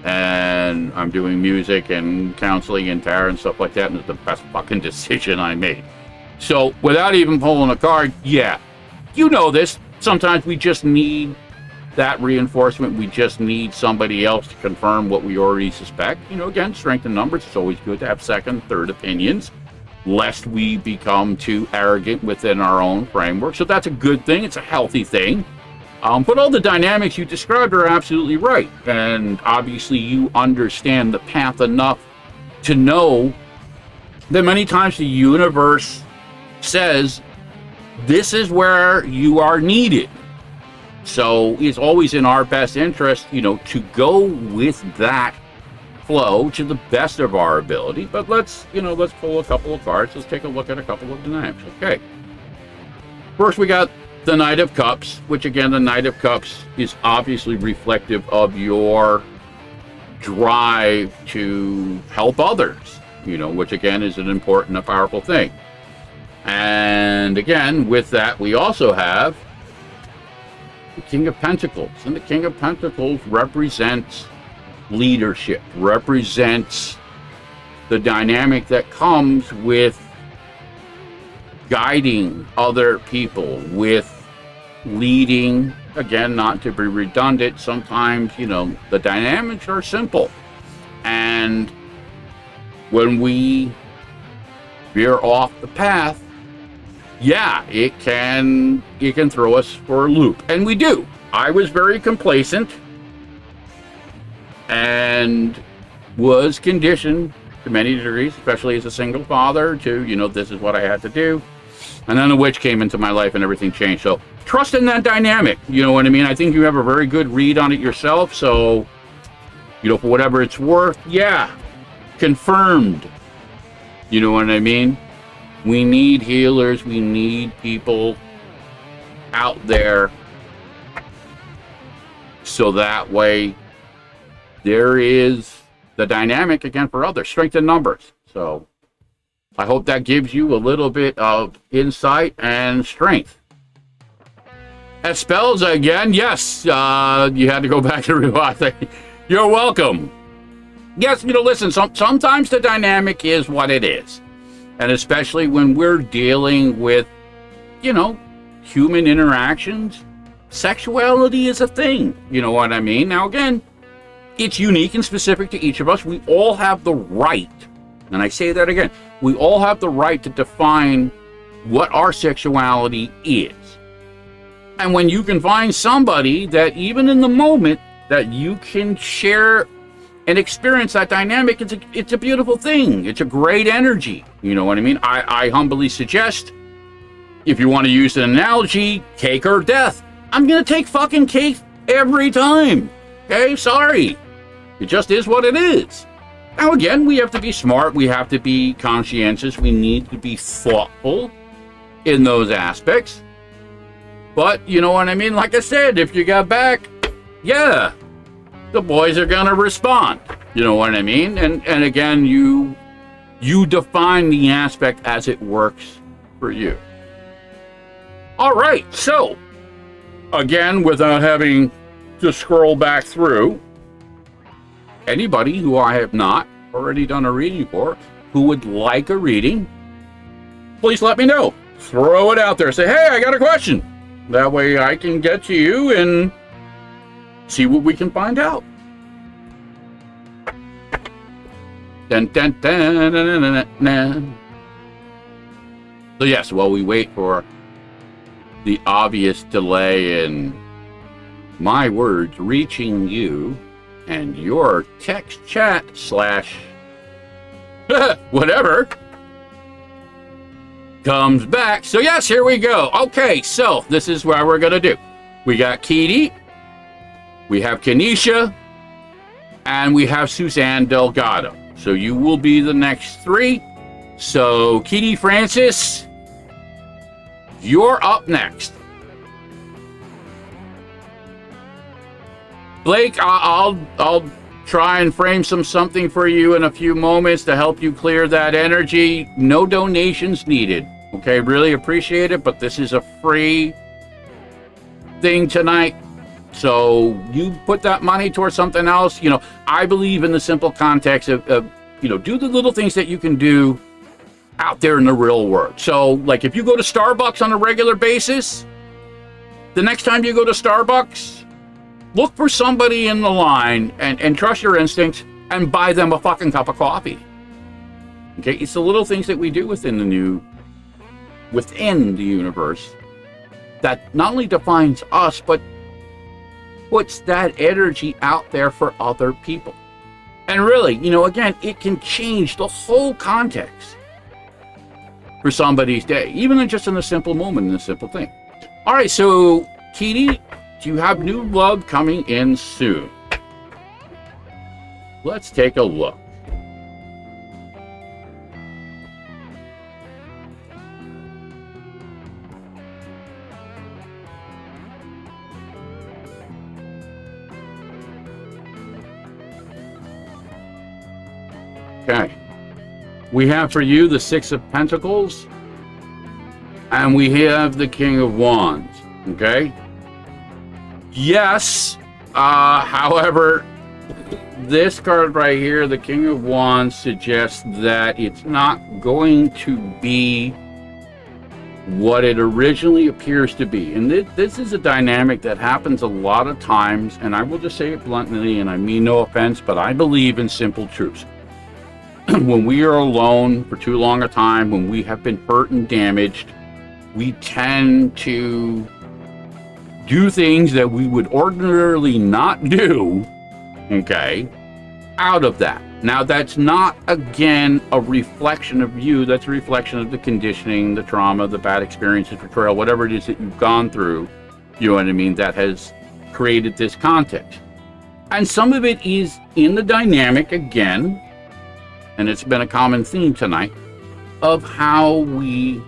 And I'm doing music and counseling and tarot and stuff like that, and it's the best fucking decision I made. So, without even pulling a card, yeah, you know this. Sometimes we just need that reinforcement. We just need somebody else to confirm what we already suspect. You know, again, strength in numbers. It's always good to have second, third opinions, lest we become too arrogant within our own framework. So that's a good thing. It's a healthy thing. But all the dynamics you described are absolutely right. And obviously you understand the path enough to know that many times the universe says, this is where you are needed. So it's always in our best interest, you know, to go with that flow to the best of our ability. But let's pull a couple of cards. Let's take a look at a couple of dynamics. Okay. First, we got the Knight of Cups, which again, the Knight of Cups is obviously reflective of your drive to help others, you know, which again is an important and powerful thing. And again, with that, we also have the King of Pentacles. And the King of Pentacles represents leadership, represents the dynamic that comes with guiding other people, with leading. Again, not to be redundant, sometimes, you know, the dynamics are simple. And when we veer off the path, yeah, it can throw us for a loop. And we do. I was very complacent and was conditioned to many degrees, especially as a single father, to, you know, this is what I had to do. And then a witch came into my life and everything changed. So trust in that dynamic. You know what I mean? I think you have a very good read on it yourself. So, you know, for whatever it's worth, yeah, confirmed. You know what I mean? We need healers. We need people out there. So that way there is the dynamic again for others, strength in numbers. So I hope that gives you a little bit of insight and strength. As spells again, yes, you had to go back and realize that. You're welcome. Yes, listen, sometimes the dynamic is what it is. And especially when we're dealing with, human interactions, sexuality is a thing. You know what I mean? Now, again, it's unique and specific to each of us. We all have the right, and I say that again, we all have the right to define what our sexuality is. And when you can find somebody that even in the moment that you can share and experience that dynamic, it's a beautiful thing. It's a great energy. You know what I mean? I humbly suggest, if you want to use an analogy, cake or death. I'm going to take fucking cake every time. Okay? Sorry. It just is what it is. Now, again, we have to be smart. We have to be conscientious. We need to be thoughtful in those aspects. But, you know what I mean? Like I said, if you got back, yeah, the boys are going to respond. You know what I mean? And again, you define the aspect as it works for you. All right, so, again, without having to scroll back through, anybody who I have not already done a reading for, who would like a reading, please let me know. Throw it out there. Say, hey, I got a question. That way I can get to you and see what we can find out. Dun, dun, dun, dun, dun, dun, dun. So yes, while we wait for the obvious delay in my words reaching you and your text chat / whatever comes back. So yes, here we go. Okay, so this is what we're gonna do. We got Kitty, we have Kenesha, and we have Suzanne Delgado. So you will be the next three. So Kitty Francis, you're up next. Blake, I'll try and frame something for you in a few moments to help you clear that energy. No donations needed. Okay, really appreciate it, but this is a free thing tonight. So you put that money towards something else. I believe in the simple context of do the little things that you can do out there in the real world. So, like, if you go to Starbucks on a regular basis, the next time you go to Starbucks, look for somebody in the line and trust your instincts and buy them a fucking cup of coffee. Okay, it's the little things that we do within the universe that not only defines us, but puts that energy out there for other people. And really, again, it can change the whole context for somebody's day, even just in a simple moment, in a simple thing. All right, so Kitty, do you have new love coming in soon? Let's take a look. Okay. We have for you the Six of Pentacles, and we have the King of Wands. Okay? Yes, however, this card right here, the King of Wands, suggests that it's not going to be what it originally appears to be. And this is a dynamic that happens a lot of times, and I will just say it bluntly, and I mean no offense, but I believe in simple truths. When we are alone for too long a time, when we have been hurt and damaged, we tend to do things that we would ordinarily not do, okay, out of that. Now, that's not, again, a reflection of you. That's a reflection of the conditioning, the trauma, the bad experiences, betrayal, whatever it is that you've gone through, you know what I mean, that has created this context. And some of it is in the dynamic, again, and it's been a common theme tonight, of how we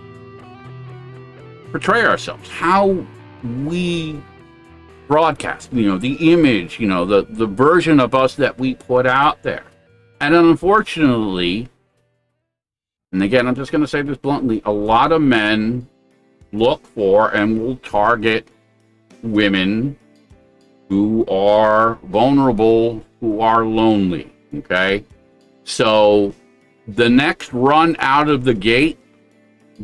portray ourselves, how we broadcast, the image, the version of us that we put out there. And unfortunately, and again, I'm just going to say this bluntly, a lot of men look for and will target women who are vulnerable, who are lonely, okay? So the next run out of the gate,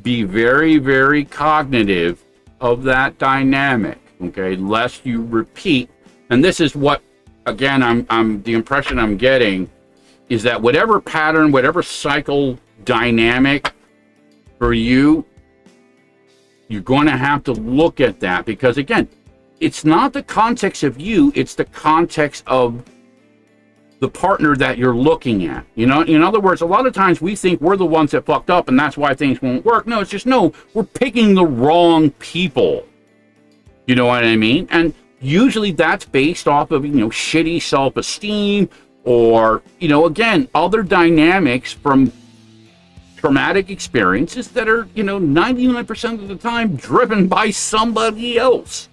be very, very cognitive of that dynamic, okay? Lest you repeat. And this is what, again, I'm the impression I'm getting is that whatever pattern, whatever cycle dynamic for you, you're going to have to look at that, because again, it's not the context of you, it's the context of the partner that you're looking at. You know, in other words, a lot of times we think we're the ones that fucked up and that's why things won't work. No, it's just, no, we're picking the wrong people. You know what I mean? And usually that's based off of, shitty self-esteem, or, again, other dynamics from traumatic experiences that are, 99% of the time driven by somebody else.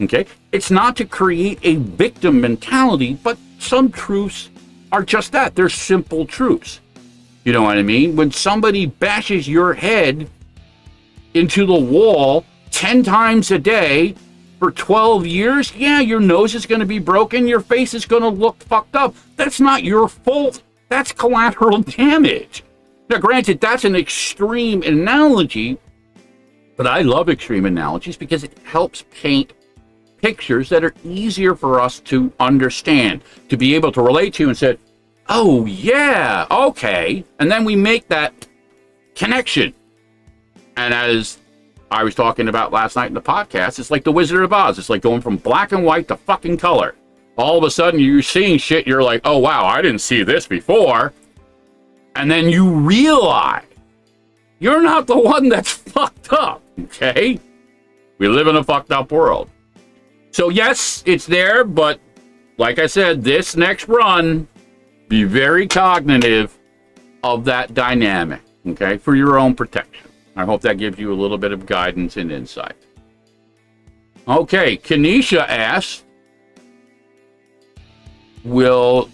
Okay? It's not to create a victim mentality, but some truths are just that. They're simple truths. You know what I mean? When somebody bashes your head into the wall 10 times a day for 12 years, yeah, your nose is going to be broken, your face is going to look fucked up. That's not your fault. That's collateral damage. Now, granted, that's an extreme analogy, but I love extreme analogies because it helps paint pictures that are easier for us to understand, to be able to relate to and say, oh, yeah, okay. And then we make that connection. And as I was talking about last night in the podcast, it's like the Wizard of Oz. It's like going from black and white to fucking color. All of a sudden, you're seeing shit, you're like, oh, wow, I didn't see this before. And then you realize you're not the one that's fucked up, okay? We live in a fucked up world. So, yes, it's there, but like I said, this next run, be very cognitive of that dynamic, okay, for your own protection. I hope that gives you a little bit of guidance and insight. Okay, Kenesha asks, will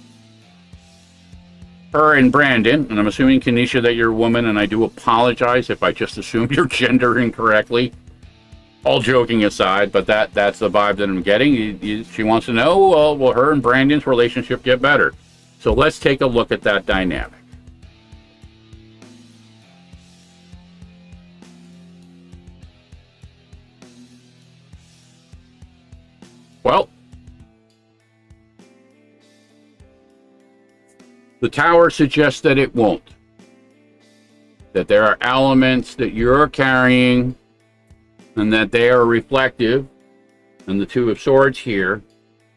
her and Brandon, and I'm assuming, Kenesha, that you're a woman, and I do apologize if I just assumed your gender incorrectly. All joking aside, but that's the vibe that I'm getting. She wants to know, well, will her and Brandon's relationship get better? So let's take a look at that dynamic. Well, the Tower suggests that it won't. That there are elements that you're carrying and that they are reflective. And the Two of Swords here,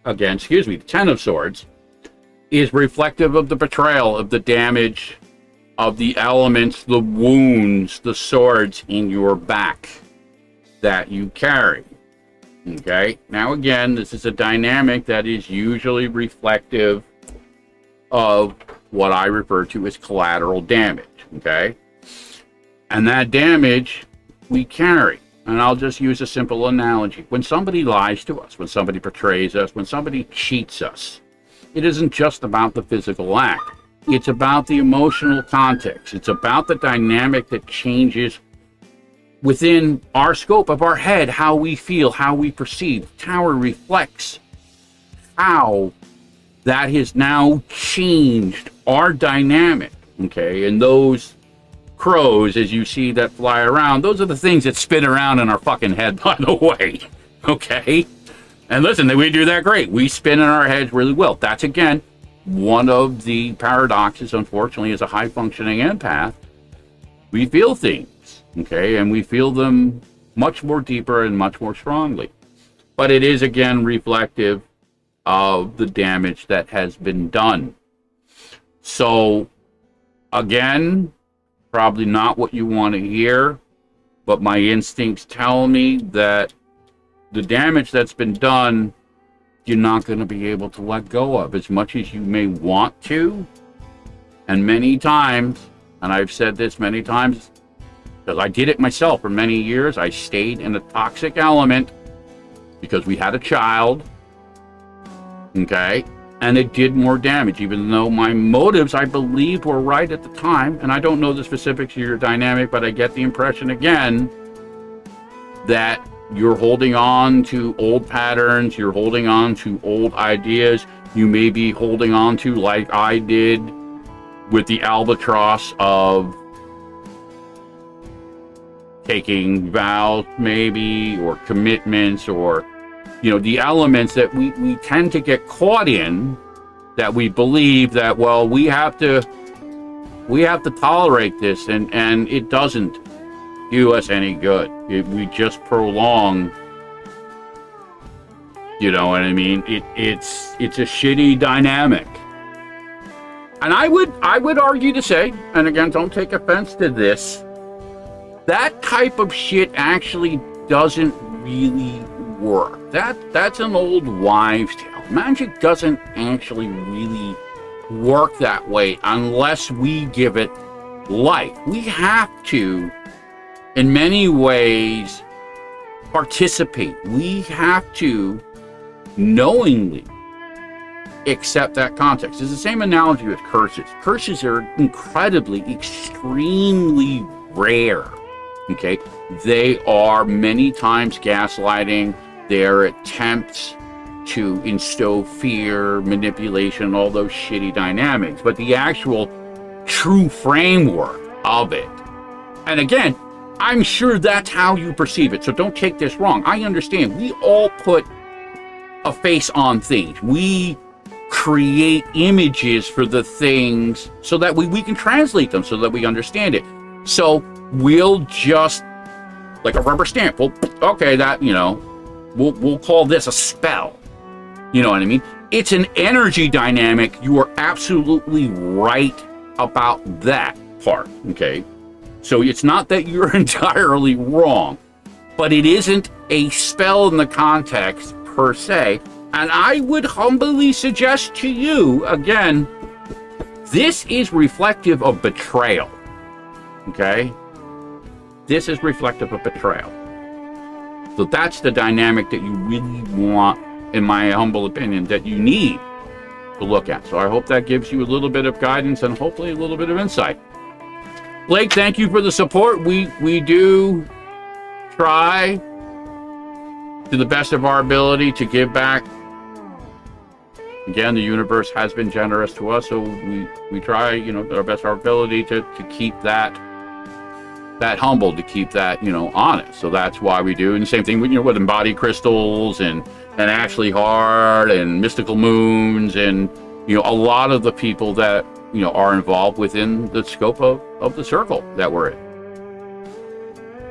again, the Ten of Swords, is reflective of the betrayal, of the damage, of the elements, the wounds, the swords in your back that you carry. Okay? Now, again, this is a dynamic that is usually reflective of what I refer to as collateral damage. Okay? And that damage we carry. And I'll just use a simple analogy. When somebody lies to us, when somebody betrays us, when somebody cheats us, it isn't just about the physical act. It's about the emotional context. It's about the dynamic that changes within our scope of our head, how we feel, how we perceive. The Tower reflects how that has now changed our dynamic, okay? And those crows, as you see that fly around, those are the things that spin around in our fucking head, by the way, okay? And listen, we do that great. We spin in our heads really well. That's, again, one of the paradoxes, unfortunately, as a high-functioning empath. We feel things, okay? And we feel them much more deeper and much more strongly. But it is, again, reflective of the damage that has been done. So, again, probably not what you want to hear, but my instincts tell me that the damage that's been done, you're not going to be able to let go of as much as you may want to. And many times, and I've said this many times, because I did it myself for many years, I stayed in a toxic element because we had a child, okay? and it did more damage, even though my motives, I believed, were right at the time. And I don't know the specifics of your dynamic, but I get the impression again that you're holding on to old patterns, you're holding on to old ideas, you may be holding on to, like I did with the albatross of taking vows, maybe, or commitments, or the elements that we tend to get caught in, that we believe that, well, we have to tolerate this, and it doesn't do us any good. We just prolong, you know what I mean? It's a shitty dynamic. And I would argue to say, and again, don't take offense to this, that type of shit actually doesn't really work. That's an old wives' tale. Magic doesn't actually really work that way unless we give it life. We have to, in many ways, participate. We have to knowingly accept that context. It's the same analogy with curses. Curses are incredibly, extremely rare. Okay, they are many times gaslighting. They're attempts to instill fear, manipulation, all those shitty dynamics. But the actual true framework of it, and again, I'm sure that's how you perceive it, so don't take this wrong. I understand. We all put a face on things. We create images for the things so that we can translate them, so that we understand it. So we'll just, like a rubber stamp, well, okay, that, we'll call this a spell. You know what I mean? It's an energy dynamic. You are absolutely right about that part, okay? So it's not that you're entirely wrong, but it isn't a spell in the context per se. And I would humbly suggest to you, again, this is reflective of betrayal, okay? This is reflective of betrayal. So that's the dynamic that you really want, in my humble opinion, that you need to look at. So I hope that gives you a little bit of guidance and hopefully a little bit of insight. Blake, thank you for the support. We do try to the best of our ability to give back. Again, the universe has been generous to us, so we try, our best of our ability to keep that humble, to keep that, honest. So that's why we do. And the same thing with embodied crystals and Ashley Hart and mystical moons and, a lot of the people that, are involved within the scope of the circle that we're in.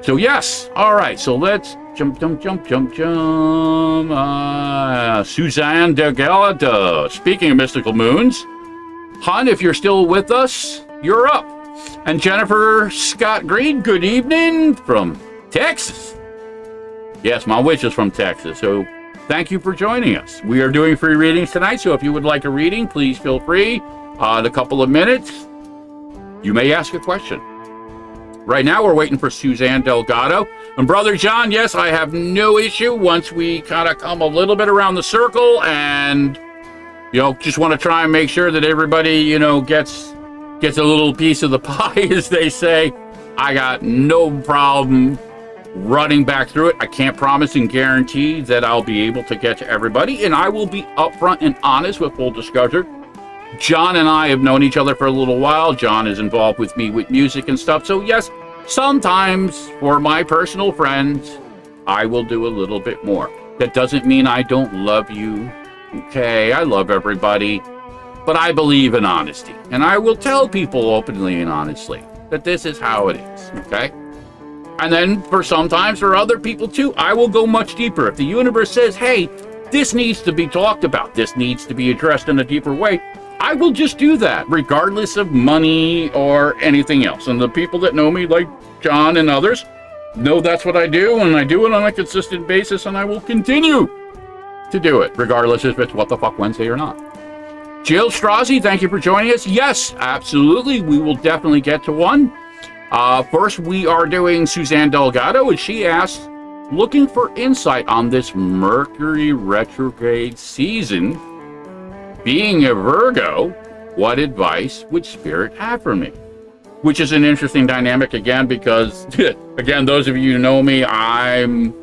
So yes, all right, so let's jump. Suzanne Delgado. Speaking of mystical moons, Hun, if you're still with us, you're up. And Jennifer Scott Green, good evening from Texas. Yes, my witch is from Texas, so thank you for joining us. We are doing free readings tonight, so if you would like a reading, please feel free. In a couple of minutes, you may ask a question. Right now, we're waiting for Suzanne Delgado. And Brother John, yes, I have no issue once we kind of come a little bit around the circle and, just want to try and make sure that everybody, gets a little piece of the pie, as they say. I got no problem running back through it. I can't promise and guarantee that I'll be able to get to everybody, and I will be upfront and honest with full disclosure. John and I have known each other for a little while. John is involved with me with music and stuff. So yes, sometimes for my personal friends, I will do a little bit more. That doesn't mean I don't love you. Okay, I love everybody. But I believe in honesty. And I will tell people openly and honestly that this is how it is. Okay? And then sometimes for other people too, I will go much deeper. If the universe says, hey, this needs to be talked about, this needs to be addressed in a deeper way, I will just do that, regardless of money or anything else. And the people that know me, like John and others, know that's what I do, and I do it on a consistent basis, and I will continue to do it, regardless if it's What the Fuck Wednesday or not. Jill Strozzi, thank you for joining us. Yes, absolutely, we will definitely get to one. First, we are doing Suzanne Delgado, and she asks, looking for insight on this Mercury Retrograde season being a Virgo, what advice would Spirit have for me? Which is an interesting dynamic again, because again, those of you who know me, I'm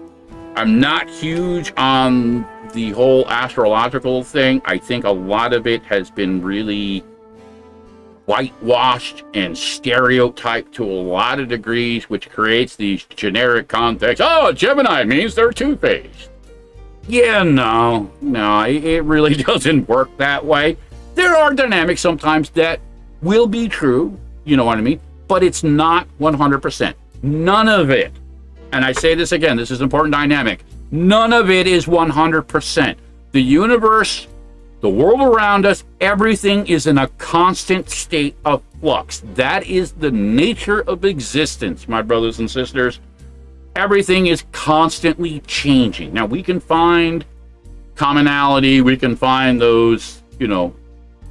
not huge on the whole astrological thing. I think a lot of it has been really whitewashed and stereotyped to a lot of degrees, which creates these generic contexts. Oh, Gemini means they're two-faced. Yeah, no, it really doesn't work that way. There are dynamics sometimes that will be true, you know what I mean? But it's not 100%. None of it, and I say this again, this is an important dynamic, none of it is 100%. The universe, the world around us, everything is in a constant state of flux. That is the nature of existence, my brothers and sisters. Everything is constantly changing. Now, we can find commonality, we can find those,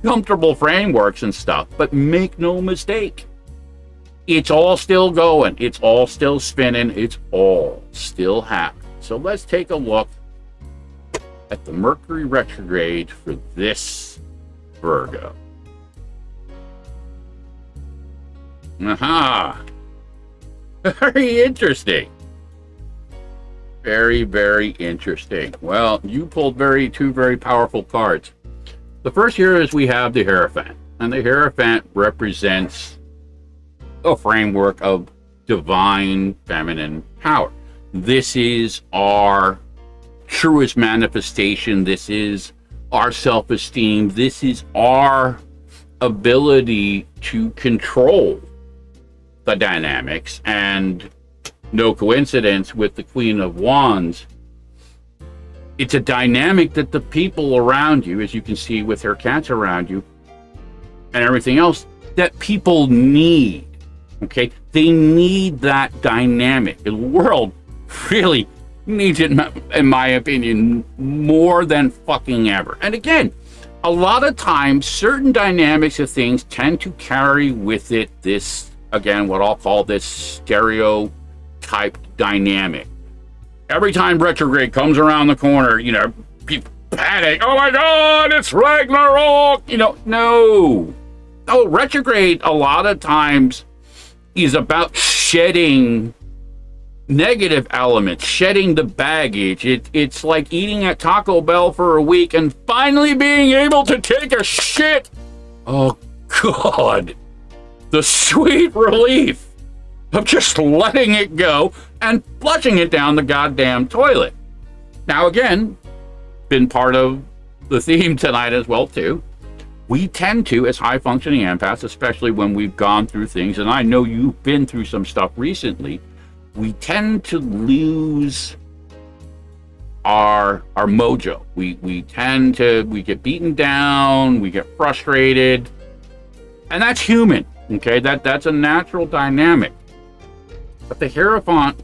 comfortable frameworks and stuff, but make no mistake, it's all still going, it's all still spinning, it's all still happening. So let's take a look at the Mercury retrograde for this Virgo. Aha! Very interesting. Very, very interesting. Well, you pulled two very powerful cards. The first here is we have the Hierophant, and the Hierophant represents a framework of divine feminine power. This is our truest manifestation. This is our self-esteem. This is our ability to control the dynamics. And no coincidence with the Queen of Wands, it's a dynamic that the people around you, as you can see with her cats around you and everything else, that people need. Okay, they need that dynamic. The world really needs it, in my opinion, more than fucking ever. And again, a lot of times, certain dynamics of things tend to carry with it this, again, what I'll call this stereotype dynamic. Every time retrograde comes around the corner, people panic. Oh my God, it's Ragnarok! No. Oh, retrograde a lot of times is about shedding negative elements, shedding the baggage. It's like eating at Taco Bell for a week and finally being able to take a shit. Oh God, the sweet relief of just letting it go and flushing it down the goddamn toilet. Now again, been part of the theme tonight as well too. We tend to, as high-functioning empaths, especially when we've gone through things, and I know you've been through some stuff recently, we tend to lose our mojo. We get beaten down, we get frustrated, and that's human, okay? That's a natural dynamic. But the Hierophant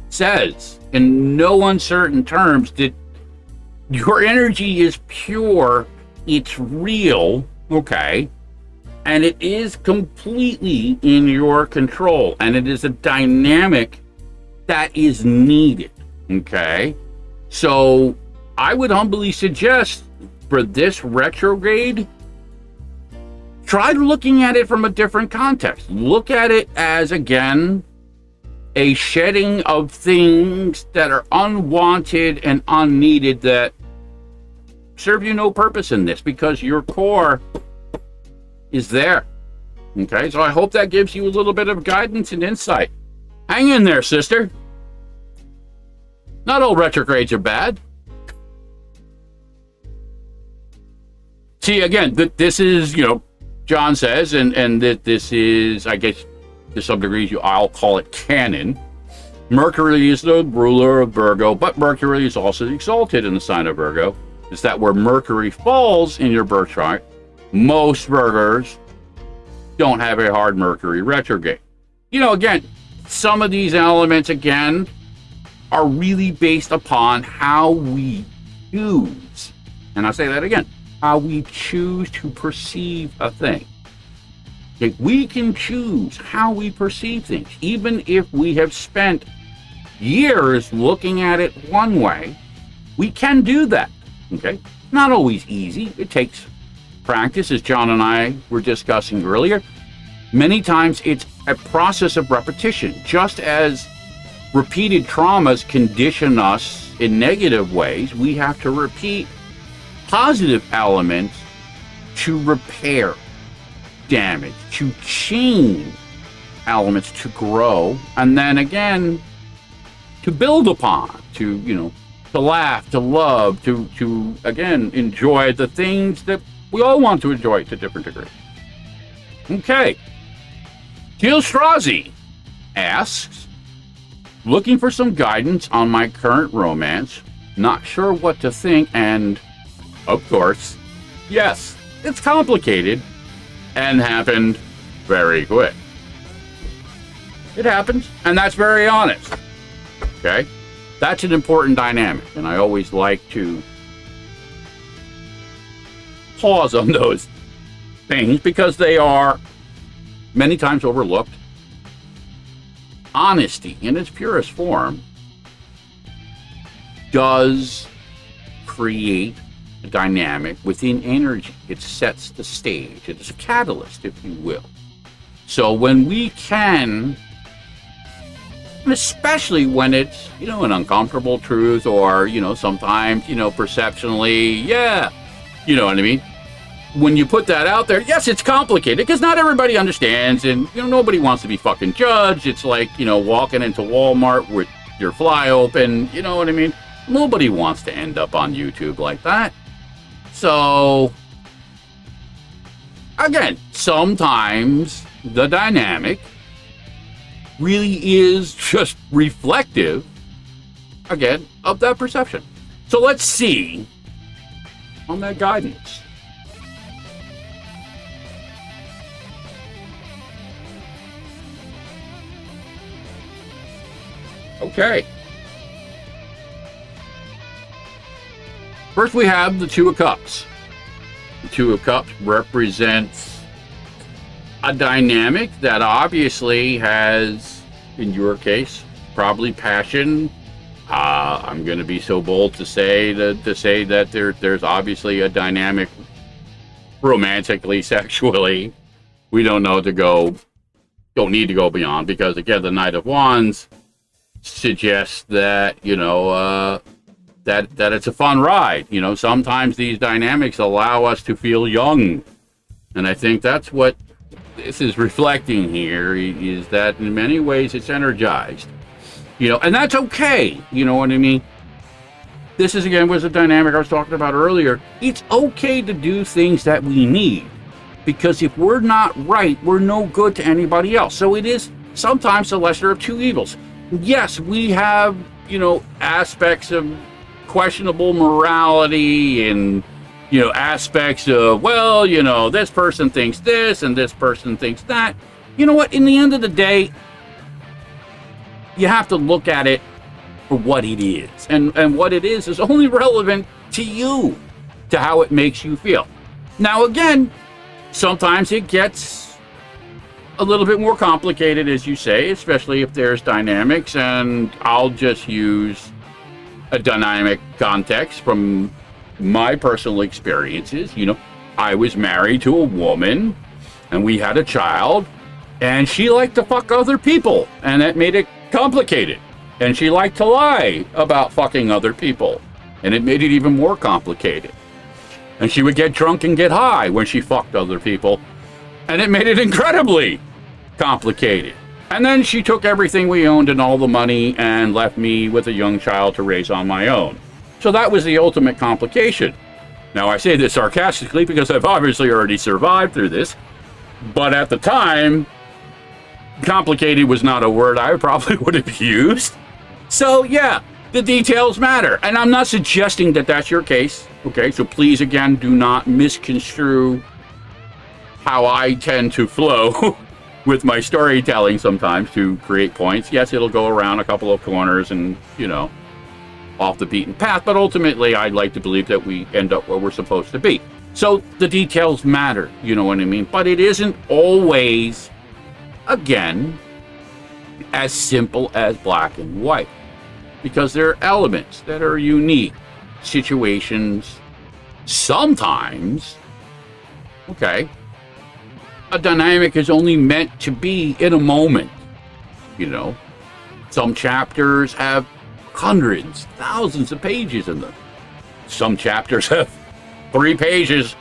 says, in no uncertain terms, that your energy is pure, it's real, okay? And it is completely in your control. And it is a dynamic that is needed, okay? So I would humbly suggest for this retrograde, try looking at it from a different context. Look at it as, again, a shedding of things that are unwanted and unneeded that serve you no purpose in this, because your core is there. Okay, so I hope that gives you a little bit of guidance and insight. Hang in there, sister. Not all retrogrades are bad. See, again, this is, John says, and that this is, I guess, to some degrees, I'll call it canon. Mercury is the ruler of Virgo, but Mercury is also exalted in the sign of Virgo. Is that where Mercury falls in your birth chart, most Virgos don't have a hard Mercury retrograde. Again, some of these elements, again, are really based upon how we choose, and I say that again, how we choose to perceive a thing. Okay, we can choose how we perceive things, even if we have spent years looking at it one way. We can do that. Okay, Not always easy. It takes practice, as John and I were discussing earlier. Many times it's a process of repetition. Just as repeated traumas condition us in negative ways, we have to repeat positive elements to repair damage, to change elements, to grow, and then again to build upon, to laugh, to love, to again enjoy the things that we all want to enjoy to different degrees. Okay. Jill Strozzi asks, looking for some guidance on my current romance, not sure what to think, and of course, yes, it's complicated and happened very quick. It happens, and that's very honest. Okay? That's an important dynamic, and I always like to pause on those things because they are many times overlooked. Honesty in its purest form does create a dynamic within energy. It sets the stage. It is a catalyst, if you will. So when we can, and especially when it's, an uncomfortable truth or, sometimes, perceptionally, you know what I mean? When you put that out there, yes, it's complicated because not everybody understands, and nobody wants to be fucking judged. It's like, walking into Walmart with your fly open, you know what I mean? Nobody wants to end up on YouTube like that. So, again, sometimes the dynamic really is just reflective, again, of that perception. So let's see on that guidance. Okay. First we have the Two of Cups. The Two of Cups represents a dynamic that obviously has, in your case, probably passion. I'm going to be so bold to say that there's obviously a dynamic romantically, sexually. We don't need to go beyond, because again, the Knight of Wands suggests that that it's a fun ride. Sometimes these dynamics allow us to feel young, and I think that's what this is reflecting here, is that in many ways it's energized, and that's okay. You know what I mean? This is, again, was a dynamic I was talking about earlier. It's okay to do things that we need, because if we're not right, we're no good to anybody else. So it is sometimes the lesser of two evils. Yes, we have, aspects of questionable morality and, aspects of, this person thinks this and this person thinks that. You know what? In the end of the day, you have to look at it for what it is. And what it is only relevant to you, to how it makes you feel. Now, again, sometimes it gets a little bit more complicated, as you say, especially if there's dynamics, and I'll just use a dynamic context from my personal experiences. I was married to a woman, and we had a child, and she liked to fuck other people, and that made it complicated. And she liked to lie about fucking other people, and it made it even more complicated. And she would get drunk and get high when she fucked other people, and it made it incredibly complicated. And then she took everything we owned and all the money and left me with a young child to raise on my own. So that was the ultimate complication. Now, I say this sarcastically because I've obviously already survived through this, but at the time, complicated was not a word I probably would have used. So yeah, the details matter, and I'm not suggesting that that's your case. Okay, so please, again, do not misconstrue how I tend to flow with my storytelling sometimes to create points. Yes, it'll go around a couple of corners and, off the beaten path, but ultimately I'd like to believe that we end up where we're supposed to be. So the details matter, you know what I mean? But it isn't always, again, as simple as black and white, because there are elements that are unique, situations, Sometimes, okay, a dynamic is only meant to be in a moment, you know. Some chapters have hundreds, thousands of pages in them. Some chapters have 3 pages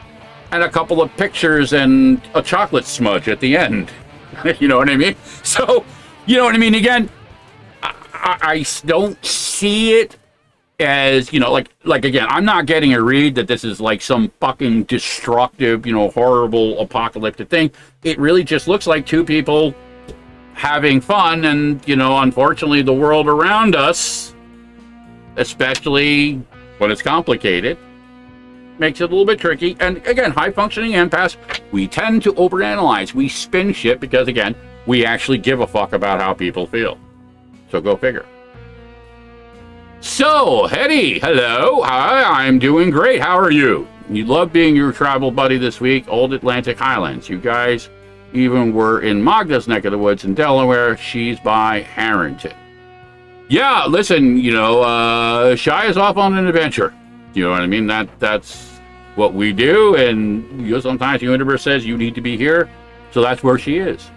and a couple of pictures and a chocolate smudge at the end. You know what I mean? So, you know what I mean? Again, I don't see it as, you know, like again, I'm not getting a read that this is like some fucking destructive, you know, horrible apocalyptic thing. It really just looks like 2 people having fun, and, you know, unfortunately the world around us, especially when it's complicated, makes it a little bit tricky. And again, high-functioning empaths, we tend to overanalyze. We spin shit because, again, we actually give a fuck about how people feel. So go figure. So, Hetty, hello. Hi, I'm doing great. How are you? You love being your travel buddy this week, Old Atlantic Highlands. You guys even were in Magda's neck of the woods in Delaware. She's by Harrington. Yeah, listen, you know, Shiya's off on an adventure. You know what I mean? That's what we do, and, you know, sometimes the universe says you need to be here, so that's where she is.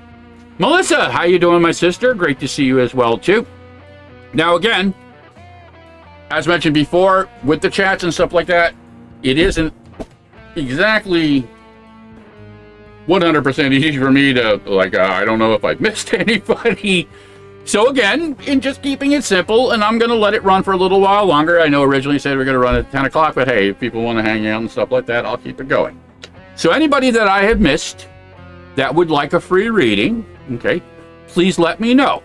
Melissa, how you doing, my sister? Great to see you as well, too. Now, again, as mentioned before, with the chats and stuff like that, it isn't exactly 100% easy for me to, like, I don't know if I've missed anybody. So again, in just keeping it simple, and I'm going to let it run for a little while longer. I know originally said we're going to run at 10 o'clock, but hey, if people want to hang out and stuff like that, I'll keep it going. So anybody that I have missed that would like a free reading, okay, please let me know.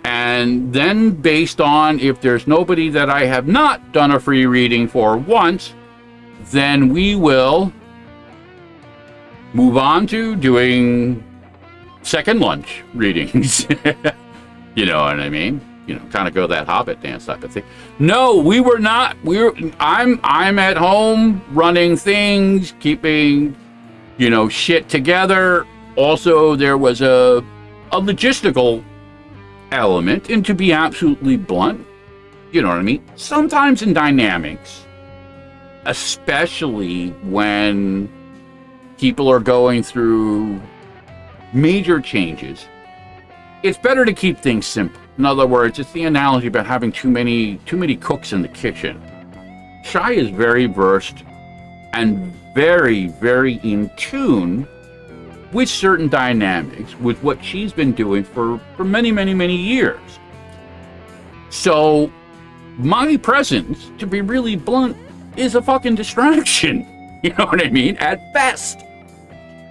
And then based on if there's nobody that I have not done a free reading for once, then we will move on to doing second lunch readings. You know what I mean? You know, kind of go that Hobbit dance type of thing. No, we were not. I'm at home running things, keeping, you know, shit together. Also, there was a logistical element, and to be absolutely blunt, you know what I mean? Sometimes in dynamics, especially when people are going through major changes, it's better to keep things simple. In other words, it's the analogy about having too many cooks in the kitchen. Shiya is very versed and very, very in tune with certain dynamics, with what she's been doing for many, many, many years. So my presence, to be really blunt, is a fucking distraction. You know what I mean? At best.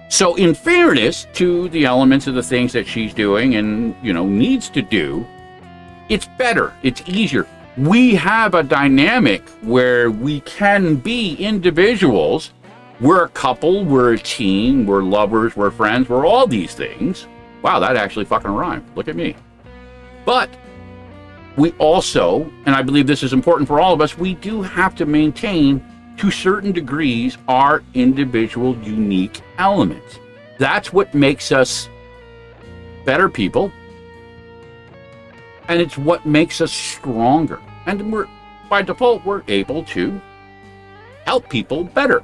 So in fairness to the elements of the things that she's doing and, you know, needs to do, it's better, it's easier. We have a dynamic where we can be individuals. We're a couple, we're a team, we're lovers, we're friends, we're all these things. Wow, that actually fucking rhymed. Look at me. But we also, and I believe this is important for all of us, we do have to maintain, to certain degrees, our individual unique elements. That's what makes us better people, and it's what makes us stronger. And we're, by default, we're able to help people better.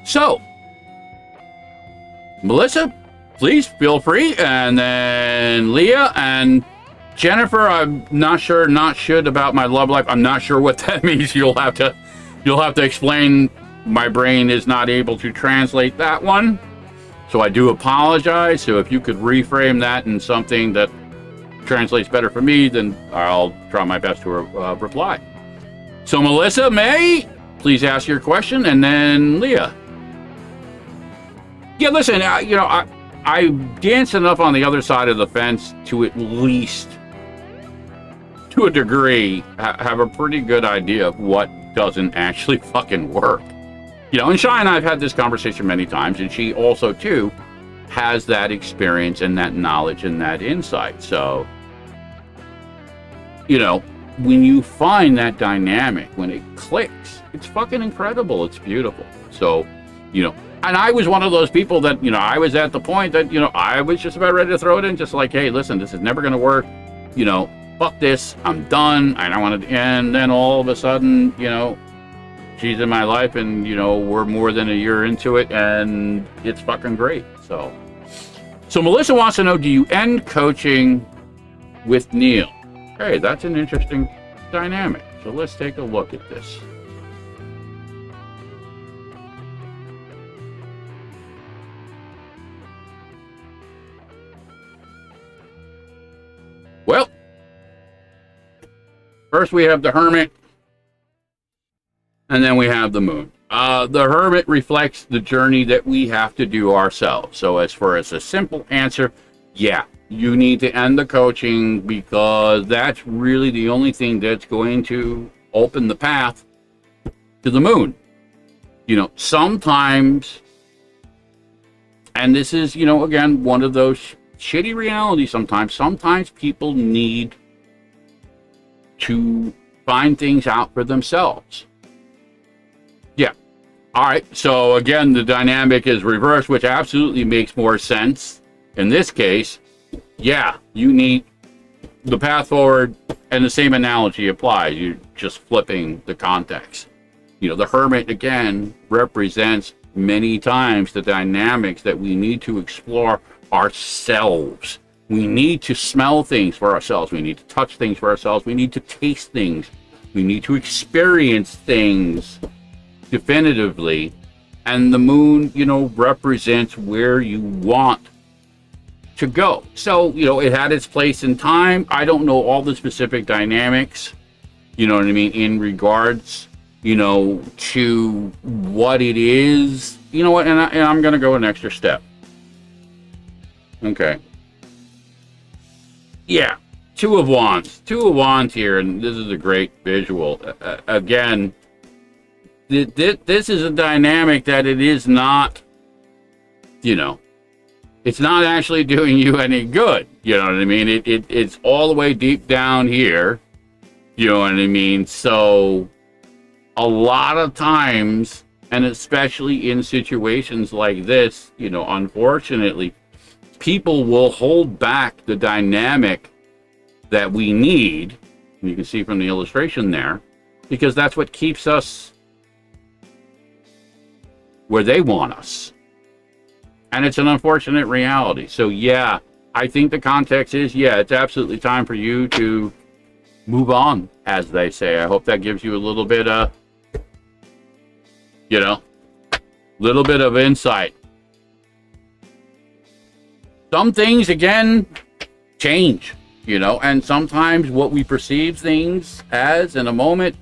So, Melissa, please feel free, and then Leah and Jennifer, I'm not sure, not should about my love life. I'm not sure what that means. You'll have to explain. My brain is not able to translate that one, so I do apologize. So if you could reframe that in something that translates better for me, then I'll try my best to reply. So Melissa, May, please ask your question, and then Leah. Yeah, listen, you know, I dance enough on the other side of the fence to at least, to a degree, have a pretty good idea of what doesn't actually fucking work. You know, and Shiya and I have had this conversation many times, and she also, too, has that experience and that knowledge and that insight. So, you know, when you find that dynamic, when it clicks, it's fucking incredible. It's beautiful. So, you know, and I was one of those people that, you know, I was at the point that, you know, I was just about ready to throw it in, just like, hey, listen, this is never going to work. You know, fuck this. I'm done. I don't want to. And then all of a sudden, you know, she's in my life, and you know, we're more than a year into it, and it's fucking great. So Melissa wants to know, do you end coaching with Neil? Hey, that's an interesting dynamic. So let's take a look at this. Well, first we have the Hermit, and then we have the Moon. The Hermit reflects the journey that we have to do ourselves. So as far as a simple answer, yeah, you need to end the coaching, because that's really the only thing that's going to open the path to the Moon. You know, sometimes, and this is, you know, again, one of those shitty realities sometimes people need to find things out for themselves. Yeah. All right. So again, the dynamic is reversed, which absolutely makes more sense. In this case, yeah, you need the path forward, and the same analogy applies. You're just flipping the context. You know, the Hermit, again, represents many times the dynamics that we need to explore ourselves. We need to smell things for ourselves. We need to touch things for ourselves. We need to taste things. We need to experience things definitively. And the Moon, you know, represents where you want to go. So, you know, it had its place in time. I don't know all the specific dynamics, you know what I mean, in regards, you know, to what it is. You know what, and I'm going to go an extra step. Okay. Yeah, Two of Wands here, and this is a great visual. Again, this is a dynamic that it is not, you know, it's not actually doing you any good. You know what I mean? It's all the way deep down here. You know what I mean? So a lot of times, and especially in situations like this, you know, unfortunately, people will hold back the dynamic that we need, and you can see from the illustration there, because that's what keeps us where they want us. And it's an unfortunate reality. So yeah, I think the context is, yeah, it's absolutely time for you to move on, as they say. I hope that gives you a little bit of, you know, little bit of insight. Some things, again, change, you know, and sometimes what we perceive things as in a moment,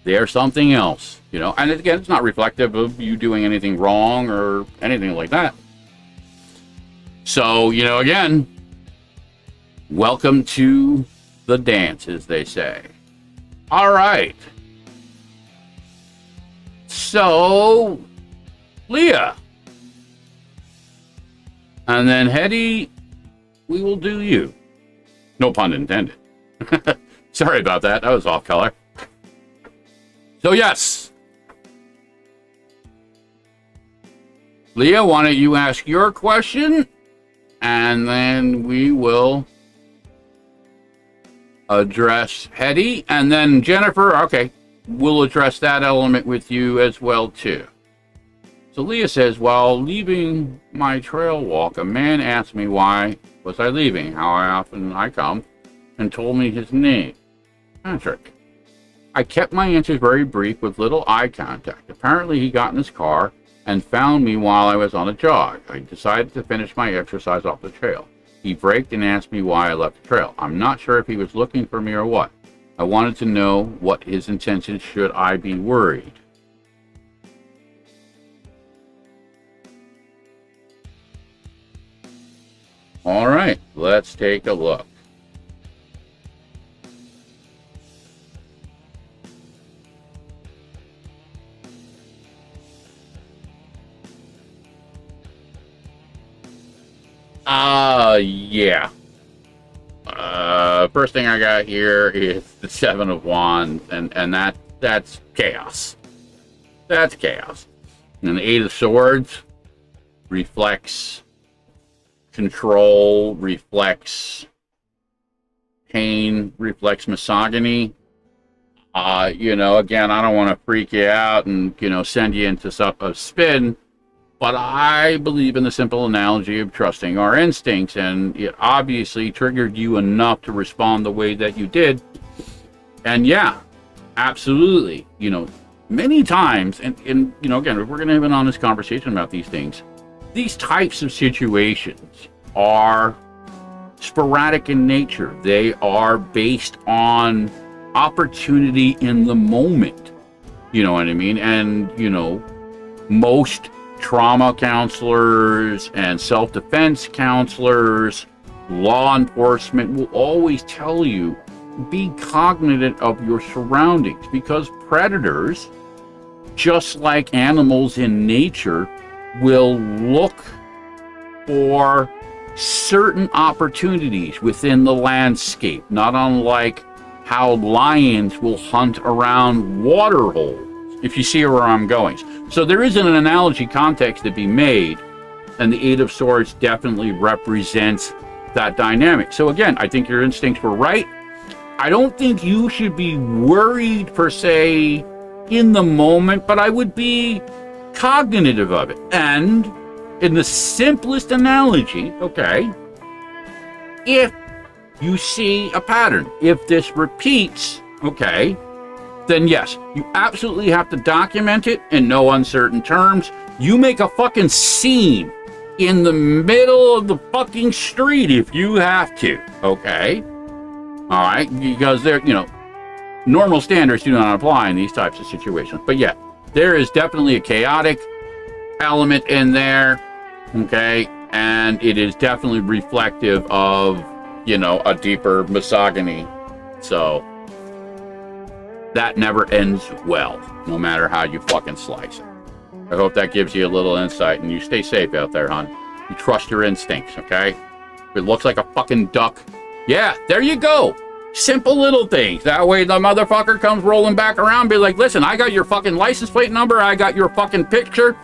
they're something else, you know. And again, it's not reflective of you doing anything wrong or anything like that. So, you know, again, welcome to the dance, as they say. All right. So, Leah. And then Hetty, we will do you. No pun intended. Sorry about that. That was off color. So yes. Leah, why don't you ask your question? And then we will address Hetty. And then Jennifer, okay, we'll address that element with you as well too. So Leah says, while leaving my trail walk, a man asked me why was I leaving, how often I come, and told me his name, Patrick. I kept my answers very brief with little eye contact. Apparently he got in his car and found me while I was on a jog. I decided to finish my exercise off the trail. He braked and asked me why I left the trail. I'm not sure if he was looking for me or what. I wanted to know what his intentions, should I be worried. All right, let's take a look. Yeah. First thing I got here is the Seven of Wands, and that's chaos. That's chaos. And the Eight of Swords reflects control, reflects pain, reflects misogyny. Again, I don't want to freak you out and, send you into a spin, but I believe in the simple analogy of trusting our instincts, and it obviously triggered you enough to respond the way that you did. And yeah, absolutely, many times, and again, if we're going to have an honest conversation about these things, these types of situations are sporadic in nature. They are based on opportunity in the moment. You know what I mean? And, most trauma counselors and self-defense counselors, law enforcement will always tell you, be cognizant of your surroundings, because predators, just like animals in nature, will look for certain opportunities within the landscape, not unlike how lions will hunt around water holes, if you see where I'm going. So there is an analogy context to be made, and the Eight of Swords definitely represents that dynamic. So again, I think your instincts were right. I don't think you should be worried per se in the moment, but I would be cognitive of it. And in the simplest analogy, okay, if you see a pattern, if this repeats, okay, then yes, you absolutely have to document it in no uncertain terms. You make a fucking scene in the middle of the fucking street if you have to, okay? All right, because they're, normal standards do not apply in these types of situations. But yeah, there is definitely a chaotic element in there, okay? And it is definitely reflective of, a deeper misogyny. So that never ends well, no matter how you fucking slice it. I hope that gives you a little insight, and you stay safe out there, hon. You trust your instincts, okay? If it looks like a fucking duck, yeah, there you go. Simple little things. That way the motherfucker comes rolling back around, be like, listen, I got your fucking license plate number, I got your fucking picture,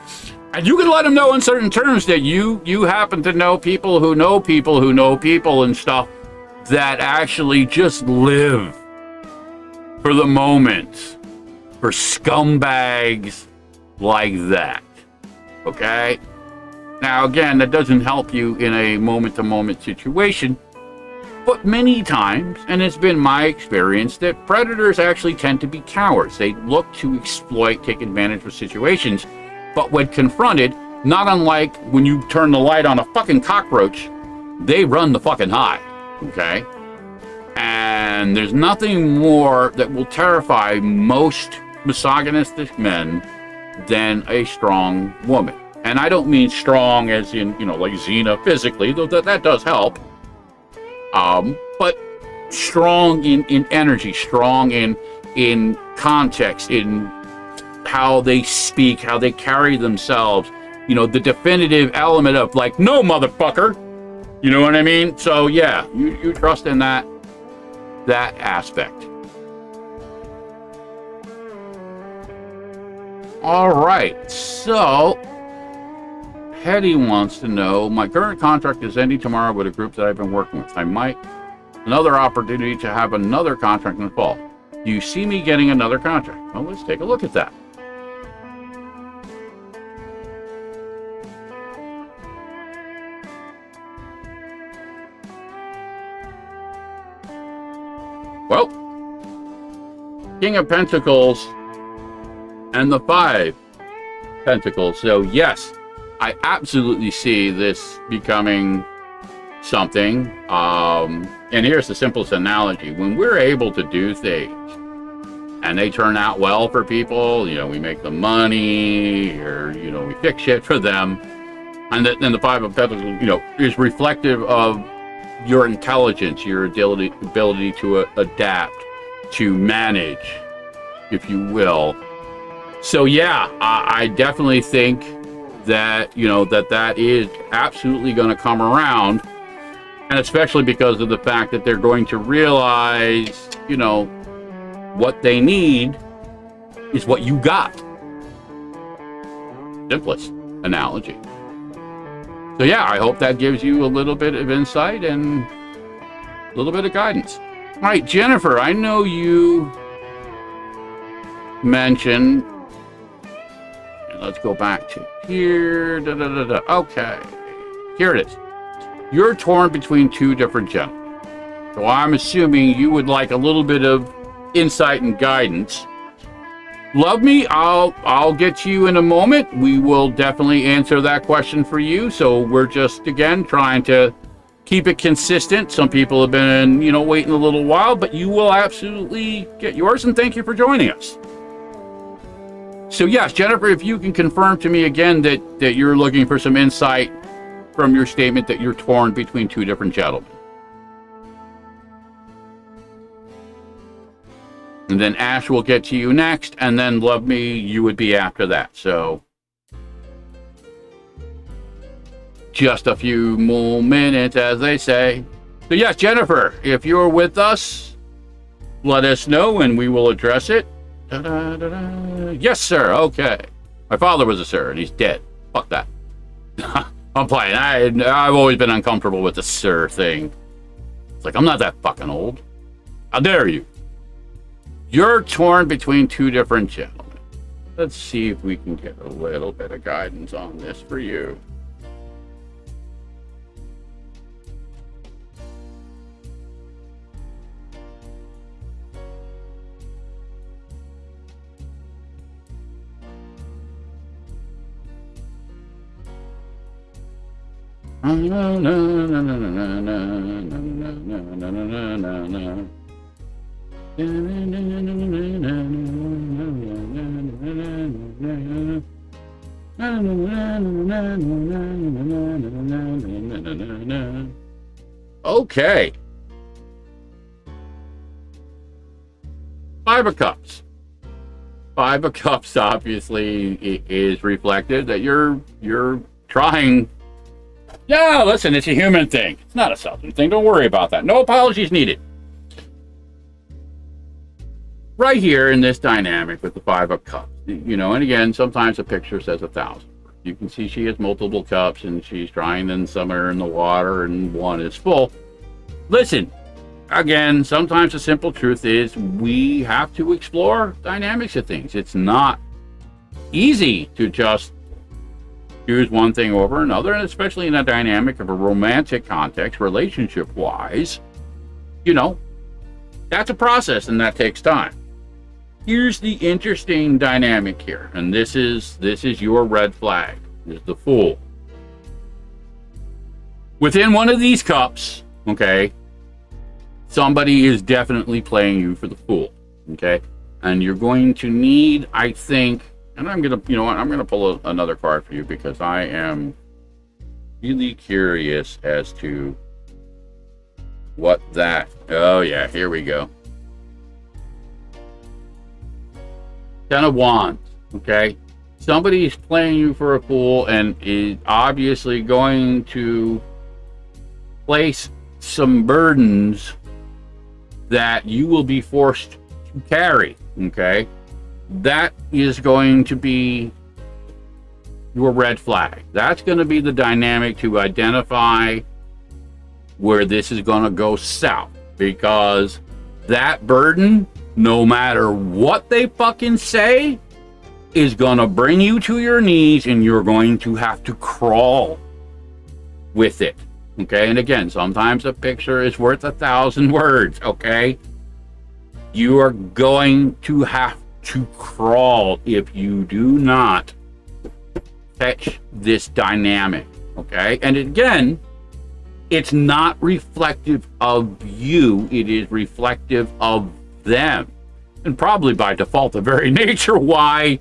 and you can let them know in certain terms that you happen to know people who know people who know people and stuff that actually just live for the moment, for scumbags like that, okay? Now, again, that doesn't help you in a moment-to-moment situation, but many times, and it's been my experience, that predators actually tend to be cowards. They look to exploit, take advantage of situations, but when confronted, not unlike when you turn the light on a fucking cockroach, they run the fucking hide, okay? And there's nothing more that will terrify most misogynistic men than a strong woman. And I don't mean strong as in, like Xena physically, though that does help. But strong in energy, strong in context, in how they speak, how they carry themselves, the definitive element of like, no, motherfucker, you know what I mean? So yeah, you trust in that aspect. All right, so Hetty wants to know, my current contract is ending tomorrow with a group that I've been working with. I might another opportunity to have another contract in the fall. Do you see me getting another contract? Well, let's take a look at that. Well, King of Pentacles and the Five Pentacles. So yes, I absolutely see this becoming something. And here's the simplest analogy. When we're able to do things and they turn out well for people, we make the money, or, we fix shit for them. And then the Five of Pentacles, is reflective of your intelligence, your ability to adapt, to manage, if you will. So yeah, I definitely think that, that is absolutely going to come around. And especially because of the fact that they're going to realize, what they need is what you got. Simplest analogy. So yeah, I hope that gives you a little bit of insight and a little bit of guidance. All right, Jennifer, I know you mention, let's go back to here. Okay, here it is. You're torn between two different gentlemen. So I'm assuming you would like a little bit of insight and guidance. Love me, I'll get to you in a moment. We will definitely answer that question for you. So we're just, again, trying to keep it consistent. Some people have been, waiting a little while, but you will absolutely get yours, and thank you for joining us. So yes, Jennifer, if you can confirm to me again that you're looking for some insight from your statement that you're torn between two different gentlemen. And then Ash will get to you next, and then Love Me, you would be after that. So just a few more minutes, as they say. So yes, Jennifer, if you're with us, let us know and we will address it. Yes, sir. Okay. My father was a sir, and he's dead. Fuck that. I'm playing. I've always been uncomfortable with the sir thing. It's like, I'm not that fucking old. How dare you? You're torn between two different gentlemen. Let's see if we can get a little bit of guidance on this for you. Okay. Five of Cups. Five of Cups obviously is reflective that you're trying. Yeah, listen, it's a human thing. It's not a selfish thing. Don't worry about that. No apologies needed. Right here in this dynamic with the Five of Cups, and again, sometimes a picture says 1,000. You can see she has multiple cups, and she's trying, then some are in the water, and one is full. Listen, again, sometimes the simple truth is we have to explore dynamics of things. It's not easy to just choose one thing over another, and especially in a dynamic of a romantic context, relationship-wise, that's a process, and that takes time. Here's the interesting dynamic here, and this is your red flag, is the Fool. Within one of these cups, okay, somebody is definitely playing you for the Fool, okay? And you're going to need, I think, and I'm going to, I'm going to pull another card for you because I am really curious as to what that, oh yeah, here we go. Ten of Wands, okay? Somebody's playing you for a fool and is obviously going to place some burdens that you will be forced to carry, okay? That is going to be your red flag. That's going to be the dynamic to identify where this is going to go south, because that burden, no matter what they fucking say, is going to bring you to your knees, and you're going to have to crawl with it, okay? And again, sometimes a picture is worth 1,000 words, okay? You are going to have to crawl if you do not catch this dynamic, okay? And again, it's not reflective of you, it is reflective of them. And probably by default, the very nature why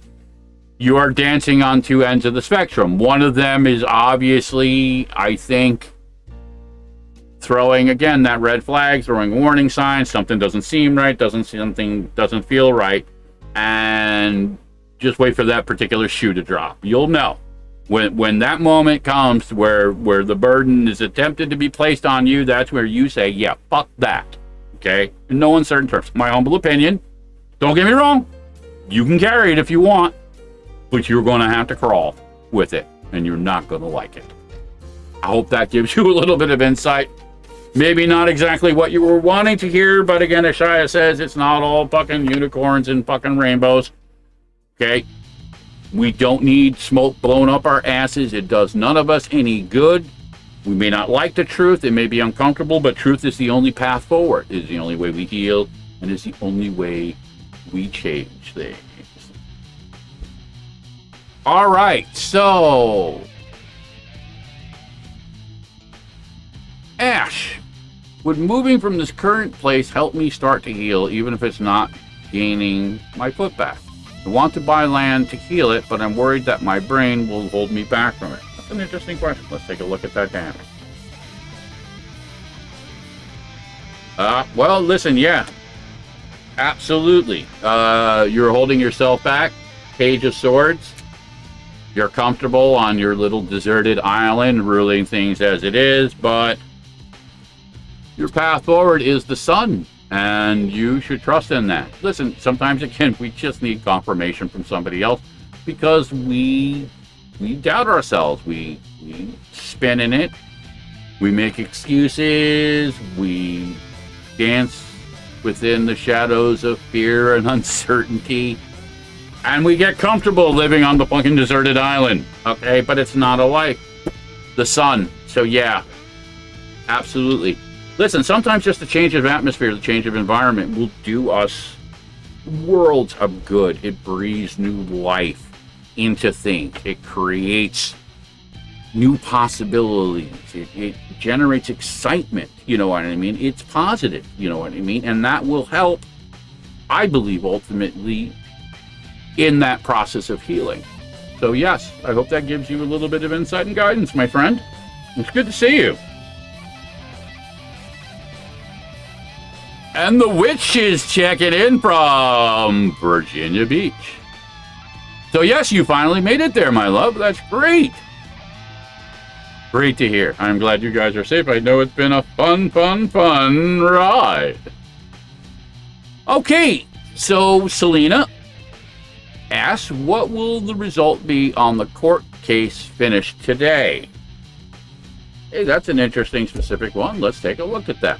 you are dancing on two ends of the spectrum. One of them is obviously, I think, throwing, again, that red flag, throwing warning signs, something doesn't seem right, something doesn't feel right, and just wait for that particular shoe to drop. You'll know. When that moment comes where the burden is attempted to be placed on you, that's where you say, yeah, fuck that, okay? In no uncertain terms. My humble opinion, don't get me wrong, you can carry it if you want, but you're going to have to crawl with it, and you're not going to like it. I hope that gives you a little bit of insight. Maybe not exactly what you were wanting to hear, but again, as Shiya says, it's not all fucking unicorns and fucking rainbows. Okay? We don't need smoke blown up our asses. It does none of us any good. We may not like the truth. It may be uncomfortable, but truth is the only path forward. It is the only way we heal, and it's the only way we change things. All right, so Ash, would moving from this current place help me start to heal, even if it's not gaining my foot back? I want to buy land to heal it, but I'm worried that my brain will hold me back from it. That's an interesting question. Let's take a look at that damage. Well, listen, yeah. Absolutely. You're holding yourself back. Page of Swords. You're comfortable on your little deserted island, ruling things as it is, but your path forward is the sun, and you should trust in that. Listen, sometimes, again, we just need confirmation from somebody else because we doubt ourselves. We spin in it. We make excuses. We dance within the shadows of fear and uncertainty. And we get comfortable living on the fucking deserted island. Okay, but it's not a life. The sun. So yeah, absolutely. Listen, sometimes just the change of atmosphere, the change of environment will do us worlds of good. It breathes new life into things. It creates new possibilities. It generates excitement. You know what I mean? It's positive. You know what I mean? And that will help, I believe, ultimately, in that process of healing. So yes, I hope that gives you a little bit of insight and guidance, my friend. It's good to see you. And the witch is checking in from Virginia Beach. So yes, you finally made it there, my love. That's great. Great to hear. I'm glad you guys are safe. I know it's been a fun ride. Okay, so Selena asks, what will the result be on the court case finished today? Hey, that's an interesting specific one. Let's take a look at that.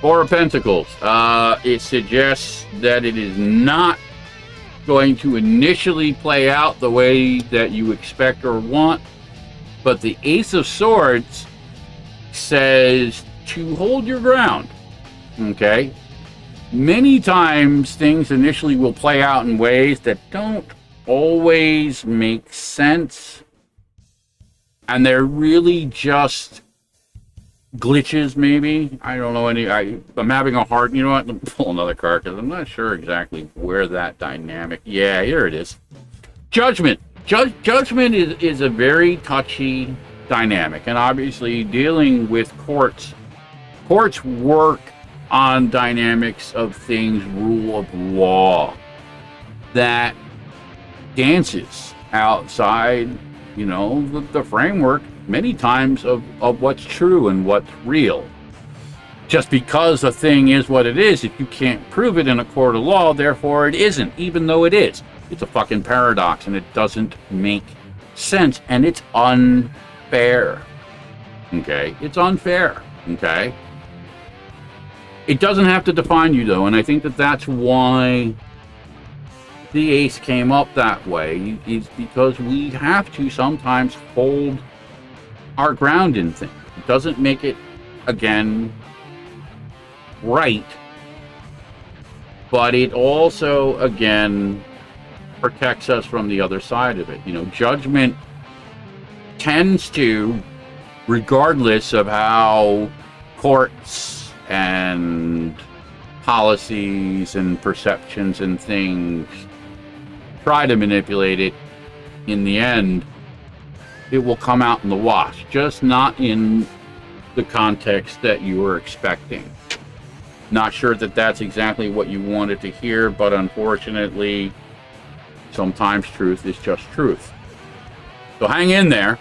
Four of Pentacles. It suggests that it is not going to initially play out the way that you expect or want. But the Ace of Swords says to hold your ground, okay? Many times things initially will play out in ways that don't always make sense. And they're really just glitches, maybe. I don't know any. I'm having a hard, you know what? Let me pull another card because I'm not sure exactly where that dynamic. Yeah, here it is. Judgment. Judgment is a very touchy dynamic, and obviously dealing with courts work on dynamics of things, rule of law, that dances outside, you know, the framework many times of what's true and what's real. Just because a thing is what it is, if you can't prove it in a court of law, therefore it isn't, even though it is. It's a fucking paradox, and it doesn't make sense, and it's unfair. Okay? It's unfair. Okay? It doesn't have to define you, though, and I think that that's why the ace came up that way, is because we have to sometimes hold our ground in things. It doesn't make it, again, right, but it also, again, protects us from the other side of it. You know, judgment tends to, regardless of how courts and policies and perceptions and things try to manipulate it, in the end, it will come out in the wash, just not in the context that you were expecting. Not sure that that's exactly what you wanted to hear, but unfortunately, sometimes truth is just truth. So hang in there,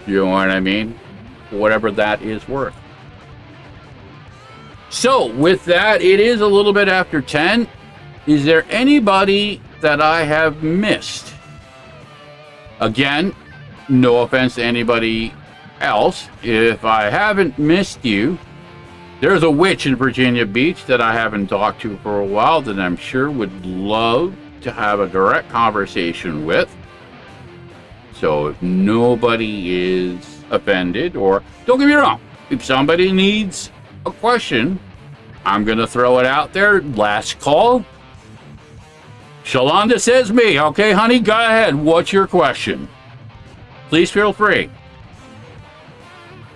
you know what I mean? Whatever that is worth. So with that, it is a little bit after 10. Is there anybody that I have missed? Again, no offense to anybody else, if I haven't missed you, there's a witch in Virginia Beach that I haven't talked to for a while that I'm sure would love to have a direct conversation with. So if nobody is offended, or don't get me wrong, if somebody needs a question, I'm going to throw it out there. Last call. Shalonda says me. Okay, honey, go ahead. What's your question? Please feel free.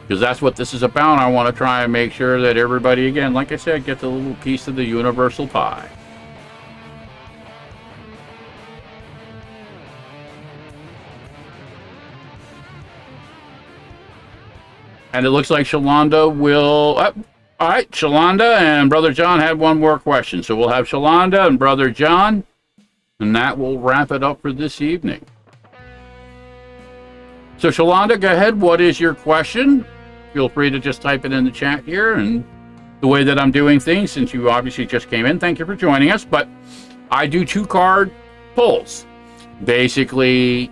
Because that's what this is about. I want to try and make sure that everybody, again, like I said, gets a little piece of the universal pie. And it looks like Shalonda will... all right, Shalonda and Brother John had one more question. So we'll have Shalonda and Brother John, and that will wrap it up for this evening. So Shalonda, go ahead. What is your question? Feel free to just type it in the chat here. And the way that I'm doing things, since you obviously just came in, thank you for joining us. But I do 2-card pulls. Basically,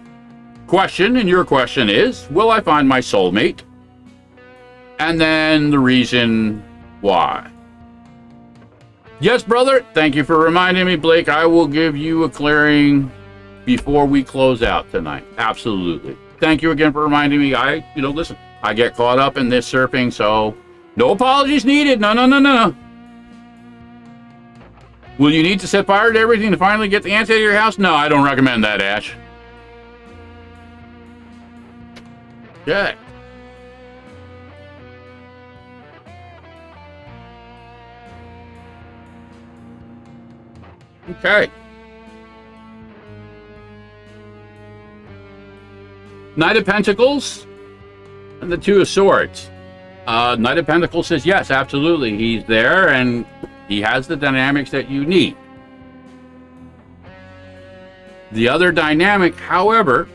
question, and your question is, will I find my soulmate? And then the reason why. Yes, brother. Thank you for reminding me, Blake. I will give you a clearing before we close out tonight. Absolutely. Thank you again for reminding me. Listen, I get caught up in this surfing, so no apologies needed. No. Will you need to set fire to everything to finally get the ants out of your house? No, I don't recommend that, Ash. Okay. Okay. Knight of Pentacles and the Two of Swords. Knight of Pentacles says, yes, absolutely. He's there and he has the dynamics that you need. The other dynamic, however,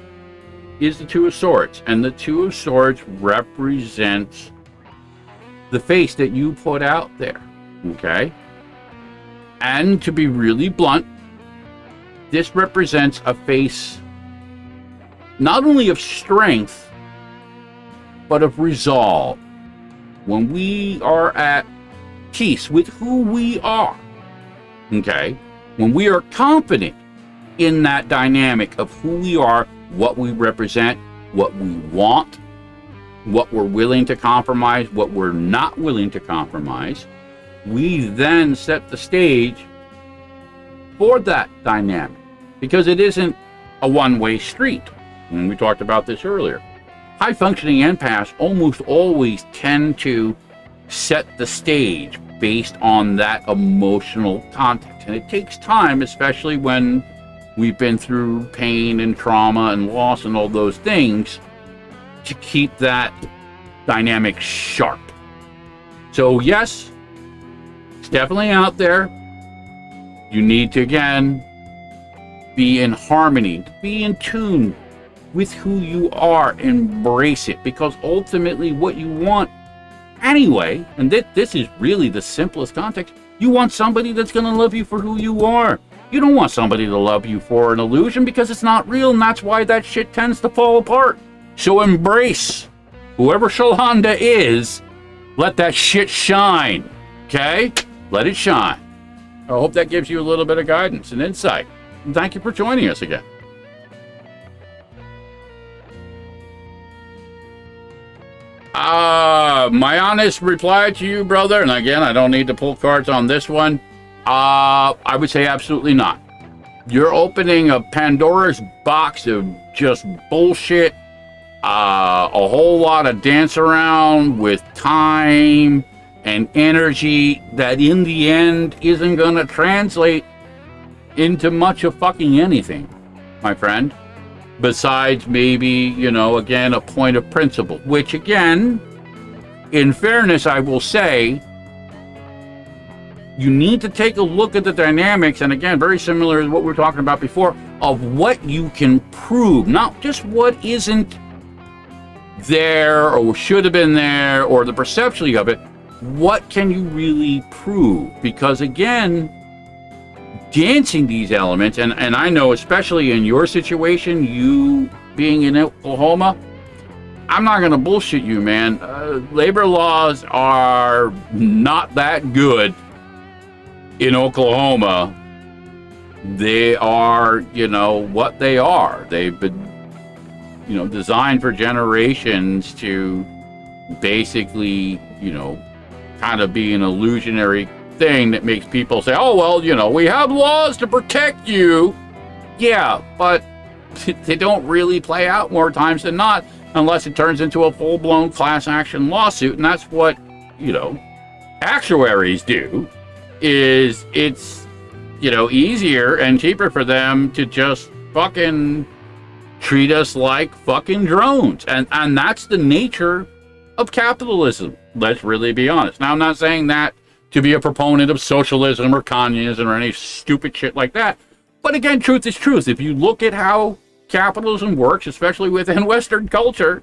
is the Two of Swords. And the Two of Swords represents the face that you put out there. Okay? And to be really blunt, this represents a face not only of strength, but of resolve. When we are at peace with who we are, okay, when we are confident in that dynamic of who we are, what we represent, what we want, what we're willing to compromise, what we're not willing to compromise, we then set the stage for that dynamic, because it isn't a one-way street. And we talked about this earlier. High-functioning empaths almost always tend to set the stage based on that emotional context. And it takes time, especially when we've been through pain and trauma and loss and all those things, to keep that dynamic sharp. So yes, it's definitely out there. You need to, again, be in harmony, be in tune with who you are. Embrace it, because ultimately what you want anyway, and this is really the simplest context, you want somebody that's going to love you for who you are. You don't want somebody to love you for an illusion, because it's not real, and that's why that shit tends to fall apart. So embrace whoever Shalonda is. Let that shit shine, okay? Let it shine. I hope that gives you a little bit of guidance and insight. And thank you for joining us again. My honest reply to you, brother, and again, I don't need to pull cards on this one. I would say absolutely not. You're opening a Pandora's box of just bullshit, a whole lot of dance around with time and energy that in the end isn't going to translate into much of fucking anything, my friend. Besides maybe, again, a point of principle, which again, in fairness, I will say, you need to take a look at the dynamics, and again, very similar to what we were talking about before, of what you can prove, not just what isn't there or should have been there or the perception of it. What can you really prove? Because again, dancing these elements, and I know especially in your situation, you being in Oklahoma, I'm not going to bullshit you, man. Labor laws are not that good in Oklahoma. They are, what they are. They've been, designed for generations to basically, kind of be an illusionary thing that makes people say, oh, well, we have laws to protect you. Yeah, but they don't really play out more times than not unless it turns into a full-blown class action lawsuit. And that's what, actuaries do, is it's, easier and cheaper for them to just fucking treat us like fucking drones. And that's the nature of capitalism. Let's really be honest. Now, I'm not saying that to be a proponent of socialism or communism or any stupid shit like that. But again, truth is truth. If you look at how capitalism works, especially within Western culture,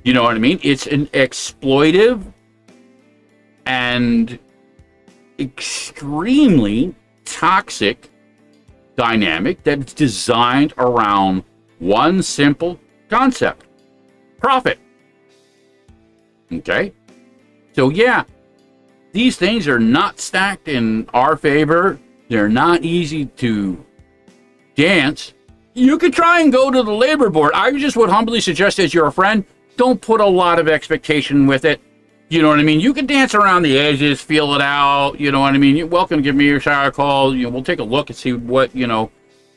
you know what I mean? It's an exploitive and extremely toxic dynamic that's designed around one simple concept: profit. Okay? So yeah, these things are not stacked in our favor. They're not easy to dance. You could try and go to the labor board. I just would humbly suggest, as you're a friend, don't put a lot of expectation with it. You know what I mean? You can dance around the edges, feel it out. You know what I mean? You're welcome to give me your shower call. We'll take a look and see what,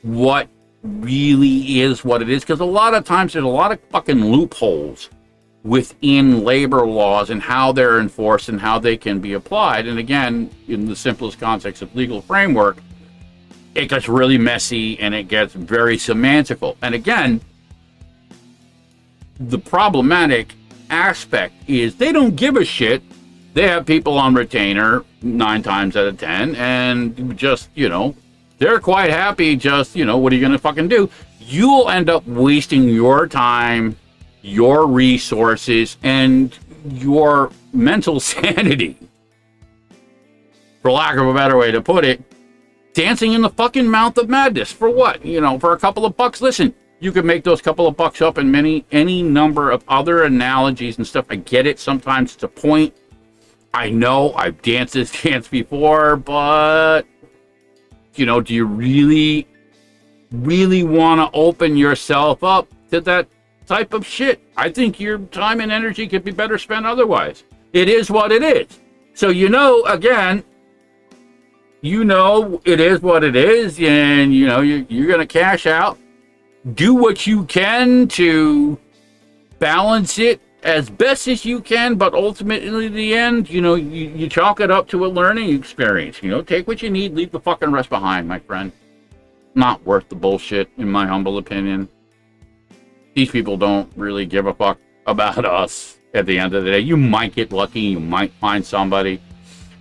what really is what it is. Because a lot of times there's a lot of fucking loopholes within labor laws and how they're enforced and how they can be applied. And again, in the simplest context of legal framework, it gets really messy and it gets very semantical. And again, the problematic aspect is they don't give a shit. They have people on retainer 9 times out of 10, and just, they're quite happy. Just, what are you going to fucking do? You'll end up wasting your time, your resources, and your mental sanity, for lack of a better way to put it, dancing in the fucking mouth of madness. For what? For a couple of bucks. Listen, you could make those couple of bucks up in any number of other analogies and stuff. I get it. Sometimes it's a point. I know I've danced this dance before, but, do you really want to open yourself up to that type of shit? I think your time and energy could be better spent otherwise. It is what it is. So, again, it is what it is, and, you're going to cash out. Do what you can to balance it as best as you can, but ultimately, in the end, you chalk it up to a learning experience. Take what you need, leave the fucking rest behind, my friend. Not worth the bullshit, in my humble opinion. These people don't really give a fuck about us at the end of the day. You might get lucky, you might find somebody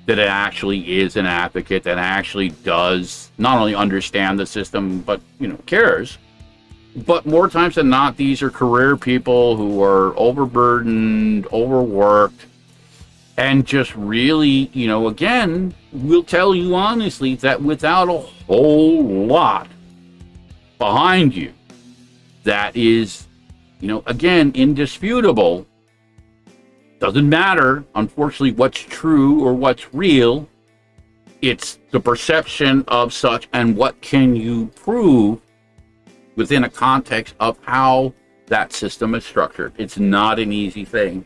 that actually is an advocate, that actually does not only understand the system, but, cares. But more times than not, these are career people who are overburdened, overworked, and just really, again, we'll tell you honestly that without a whole lot behind you that is, again, indisputable, doesn't matter, unfortunately, what's true or what's real. It's the perception of such, and what can you prove within a context of how that system is structured. It's not an easy thing.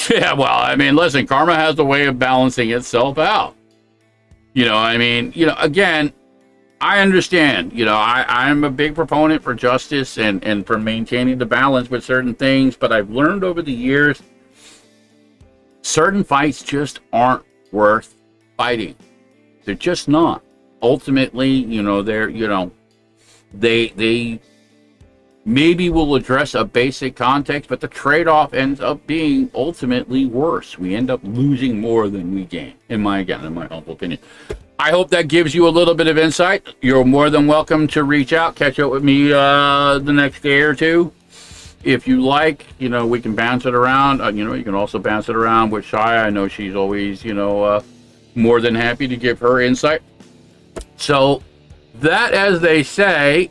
Yeah, well, listen, karma has a way of balancing itself out. Again, I understand. I'm a big proponent for justice and for maintaining the balance with certain things, but I've learned over the years, certain fights just aren't worth fighting. They're just not. Ultimately, they maybe will address a basic context, but the trade-off ends up being ultimately worse. We end up losing more than we gain, in my humble opinion. I hope that gives you a little bit of insight. You're more than welcome to reach out, catch up with me the next day or two. If you like, we can bounce it around. You can also bounce it around with Shiya. I know she's always, more than happy to give her insight. So that, as they say,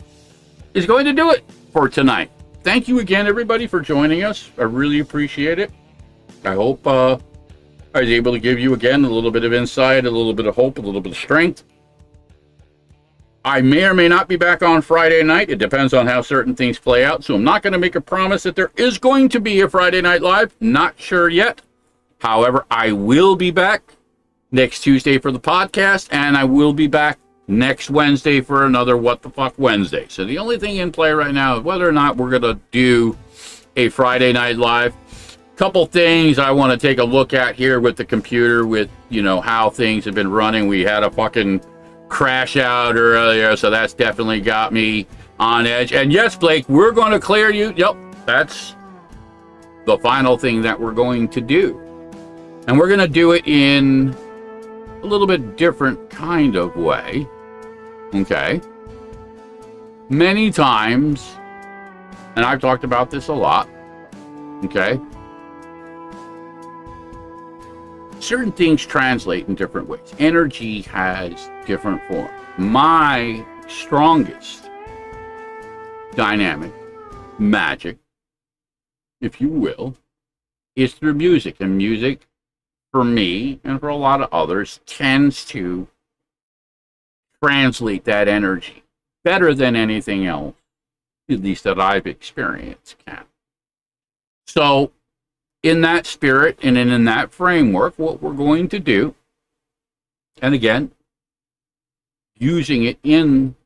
is going to do it for tonight. Thank you again, everybody, for joining us. I really appreciate it. I hope I was able to give you, again, a little bit of insight, a little bit of hope, a little bit of strength. I may or may not be back on Friday night. It depends on how certain things play out. So I'm not going to make a promise that there is going to be a Friday Night Live. Not sure yet. However, I will be back next Tuesday for the podcast, and I will be back next Wednesday for another What the Fuck Wednesday. So the only thing in play right now is whether or not we're going to do a Friday Night Live. Couple things I want to take a look at here with the computer, with, you know, how things have been running. We had a fucking crash out earlier, so that's definitely got me on edge. And yes, Blake, we're going to clear you. Yep, that's the final thing that we're going to do. And we're going to do it in a little bit different kind of way. Okay. Many times, and I've talked about this a lot, okay, certain things translate in different ways. Energy has different forms. My strongest dynamic, magic, if you will, is through music. And music, for me and for a lot of others, tends to translate that energy better than anything else, at least that I've experienced can. So, in that spirit and in that framework, what we're going to do, and again, using it in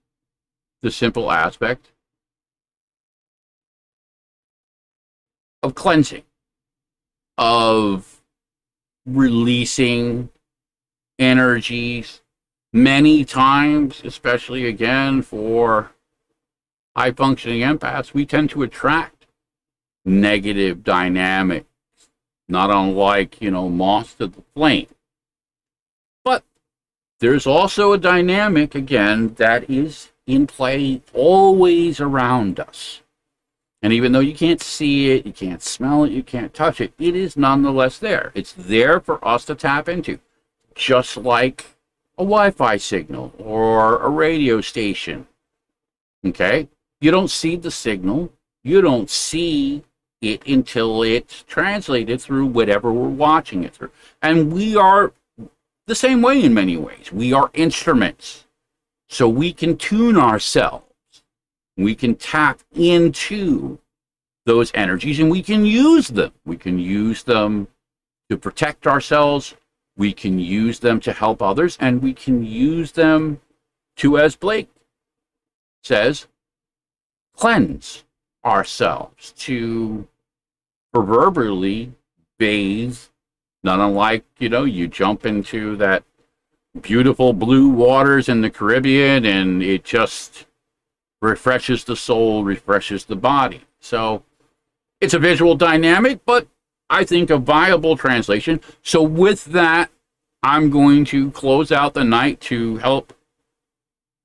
the simple aspect of cleansing, of releasing energies. Many times, especially again for high-functioning empaths, we tend to attract negative dynamics, not unlike, you know, moths to the flame. But there's also a dynamic, again, that is in play always around us. And even though you can't see it, you can't smell it, you can't touch it, it is nonetheless there. It's there for us to tap into. Just like a Wi-Fi signal or a radio station. Okay? You don't see the signal. You don't see it until it's translated through whatever we're watching it through. And we are the same way in many ways. We are instruments. So we can tune ourselves. We can tap into those energies and we can use them. We can use them to protect ourselves. We can use them to help others. And we can use them to, as Blake says, cleanse ourselves, to proverbially bathe, not unlike, you know, you jump into that beautiful blue waters in the Caribbean and it just refreshes the soul, refreshes the body. So it's a visual dynamic, but I think a viable translation. So with that, I'm going to close out the night to help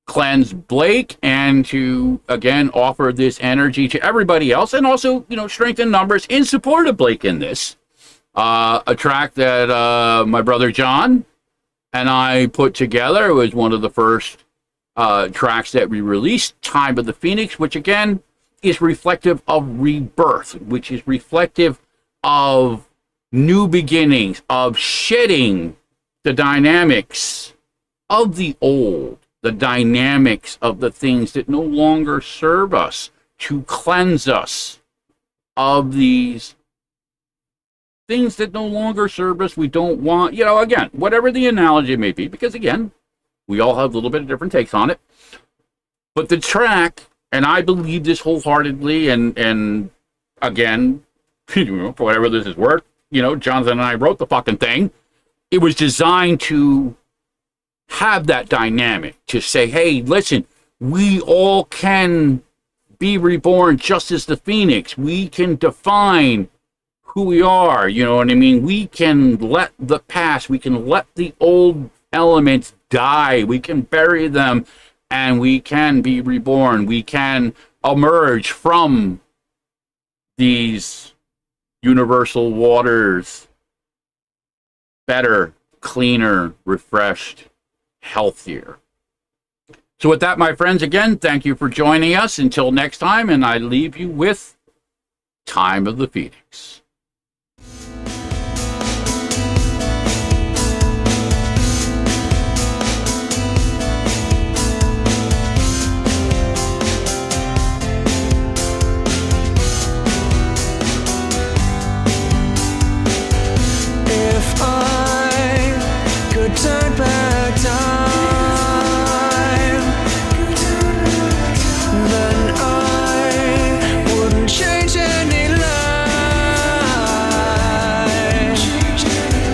cleanse Blake and to, again, offer this energy to everybody else and also, you know, strengthen numbers in support of Blake in this. A track that my brother John and I put together. It was one of the first tracks that we released, Time of the Phoenix, which again is reflective of rebirth, which is reflective of new beginnings, of shedding the dynamics of the old, the dynamics of the things that no longer serve us, to cleanse us of these things that no longer serve us. We don't want, you know, again, whatever the analogy may be, because again, we all have a little bit of different takes on it. But the track, and I believe this wholeheartedly, and again, for whatever this is worth, you know, Jonathan and I wrote the fucking thing. It was designed to have that dynamic, to say, hey, listen, we all can be reborn just as the phoenix. We can define who we are, you know what I mean? We can let the past, we can let the old elements die, we can bury them, and we can be reborn. We can emerge from these universal waters better, cleaner, refreshed, healthier. So with that, my friends, again, thank you for joining us. Until next time, and I leave you with Time of the Phoenix. If I could turn back time, then I wouldn't change any life.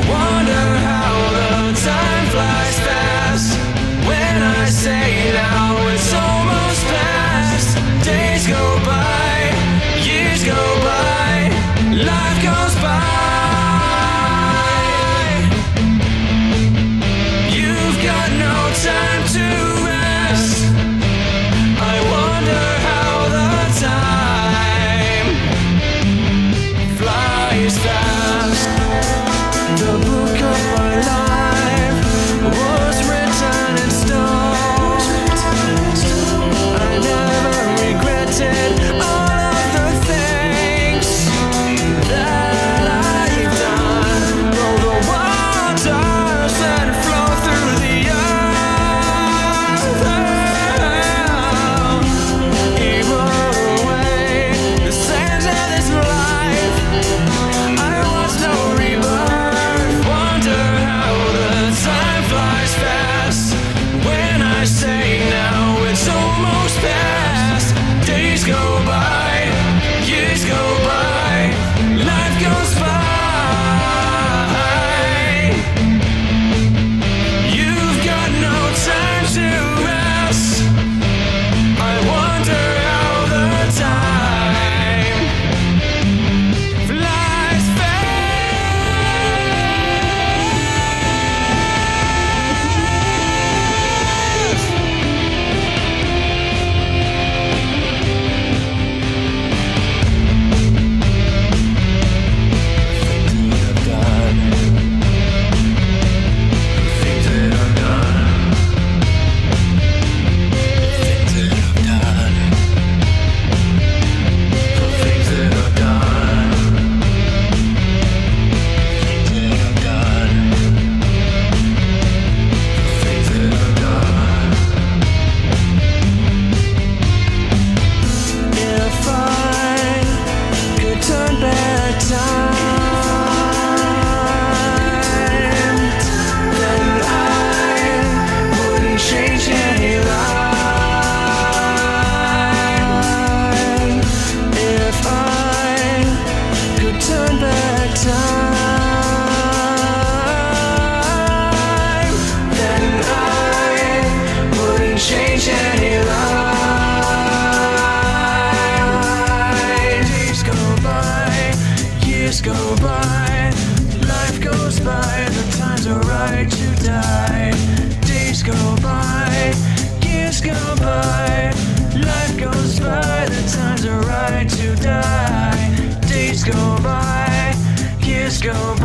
Wonder how the time flies fast. When I say now it's almost past. Days go by, years go by, life goes by. Time to rest. I wonder how the time flies fast. The book of my life was written in stone. I never regretted all of the things that I've done. Though the waters that flow through the earth go by, life goes by, the times are right to die. Days go by, years go by, life goes by, the times are right to die. Days go by, years go by.